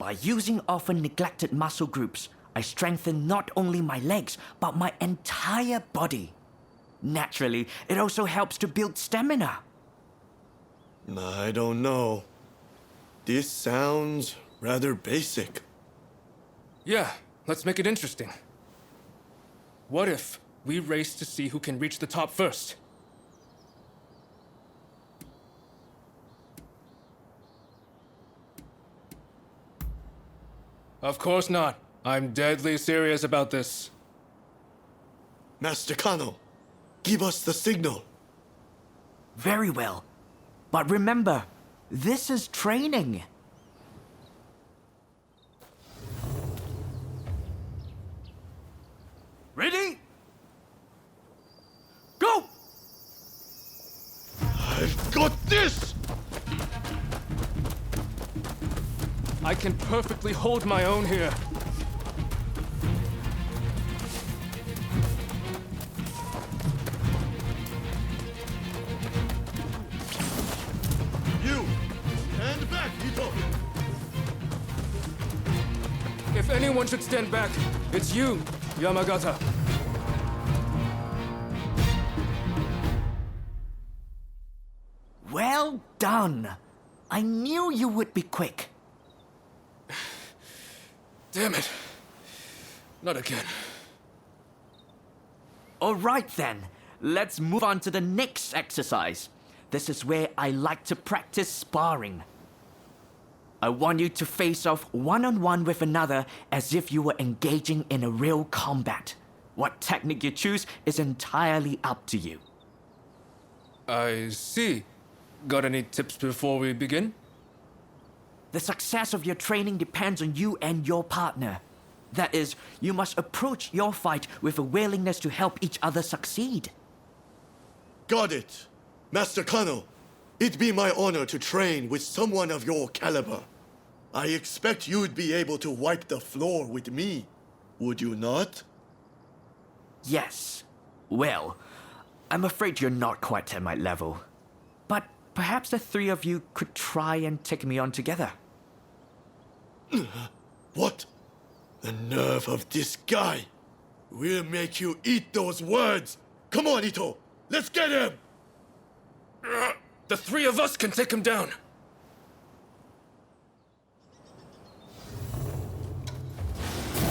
Speaker 23: By using often neglected muscle groups, I strengthen not only my legs, but my entire body. Naturally, it also helps to build stamina.
Speaker 22: I don't know. This sounds rather basic.
Speaker 4: Yeah, let's make it interesting. What if we race to see who can reach the top first? Of course not. I'm deadly serious about this.
Speaker 22: Master Kano, give us the signal.
Speaker 23: Very well. But remember, this is training. Ready? Go!
Speaker 22: I've got this!
Speaker 4: I can perfectly hold my own here.
Speaker 22: You! Stand back, Ito!
Speaker 4: If anyone should stand back, it's you, Yamagata.
Speaker 23: Well done. I knew you would be quick.
Speaker 4: Damn it. Not again.
Speaker 23: All right then. Let's move on to the next exercise. This is where I like to practice sparring. I want you to face off one-on-one with another as if you were engaging in a real combat. What technique you choose is entirely up to you.
Speaker 4: I see. Got any tips before we begin?
Speaker 23: The success of your training depends on you and your partner. That is, you must approach your fight with a willingness to help each other succeed.
Speaker 22: Got it. Master Kano, it'd be my honor to train with someone of your caliber. I expect you'd be able to wipe the floor with me, would you not?
Speaker 23: Yes. Well, I'm afraid you're not quite at my level. But perhaps the three of you could try and take me on together.
Speaker 22: What? The nerve of this guy! We'll make you eat those words! Come on, Ito! Let's get him!
Speaker 4: The three of us can take him down!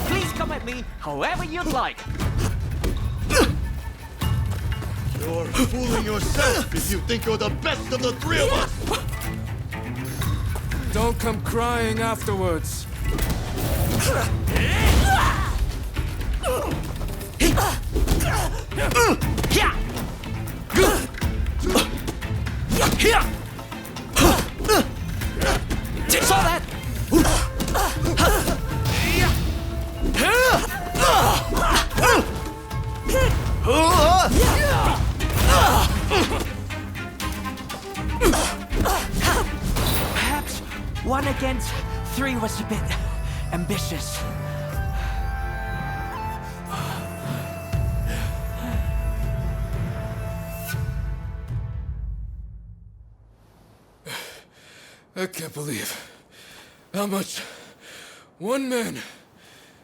Speaker 23: Please come at me however you'd like!
Speaker 22: You're fooling yourself if you think you're the best of the three of us!
Speaker 4: Don't come crying afterwards.
Speaker 23: Saw that! Perhaps 1 against 3 was a bit ambitious.
Speaker 4: I can't believe how much one man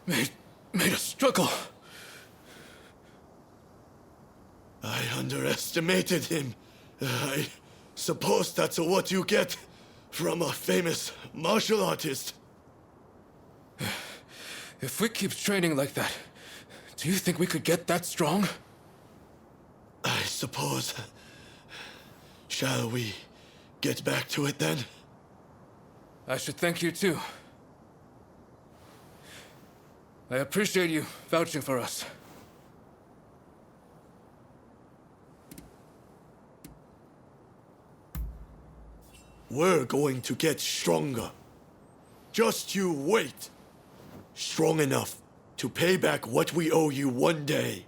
Speaker 4: made us struggle.
Speaker 22: I underestimated him. I suppose that's what you get from a famous martial artist.
Speaker 4: If we keep training like that, do you think we could get that strong?
Speaker 22: I suppose. Shall we get back to it then?
Speaker 4: I should thank you too. I appreciate you vouching for us.
Speaker 22: We're going to get stronger. Just you wait. Strong enough to pay back what we owe you one day.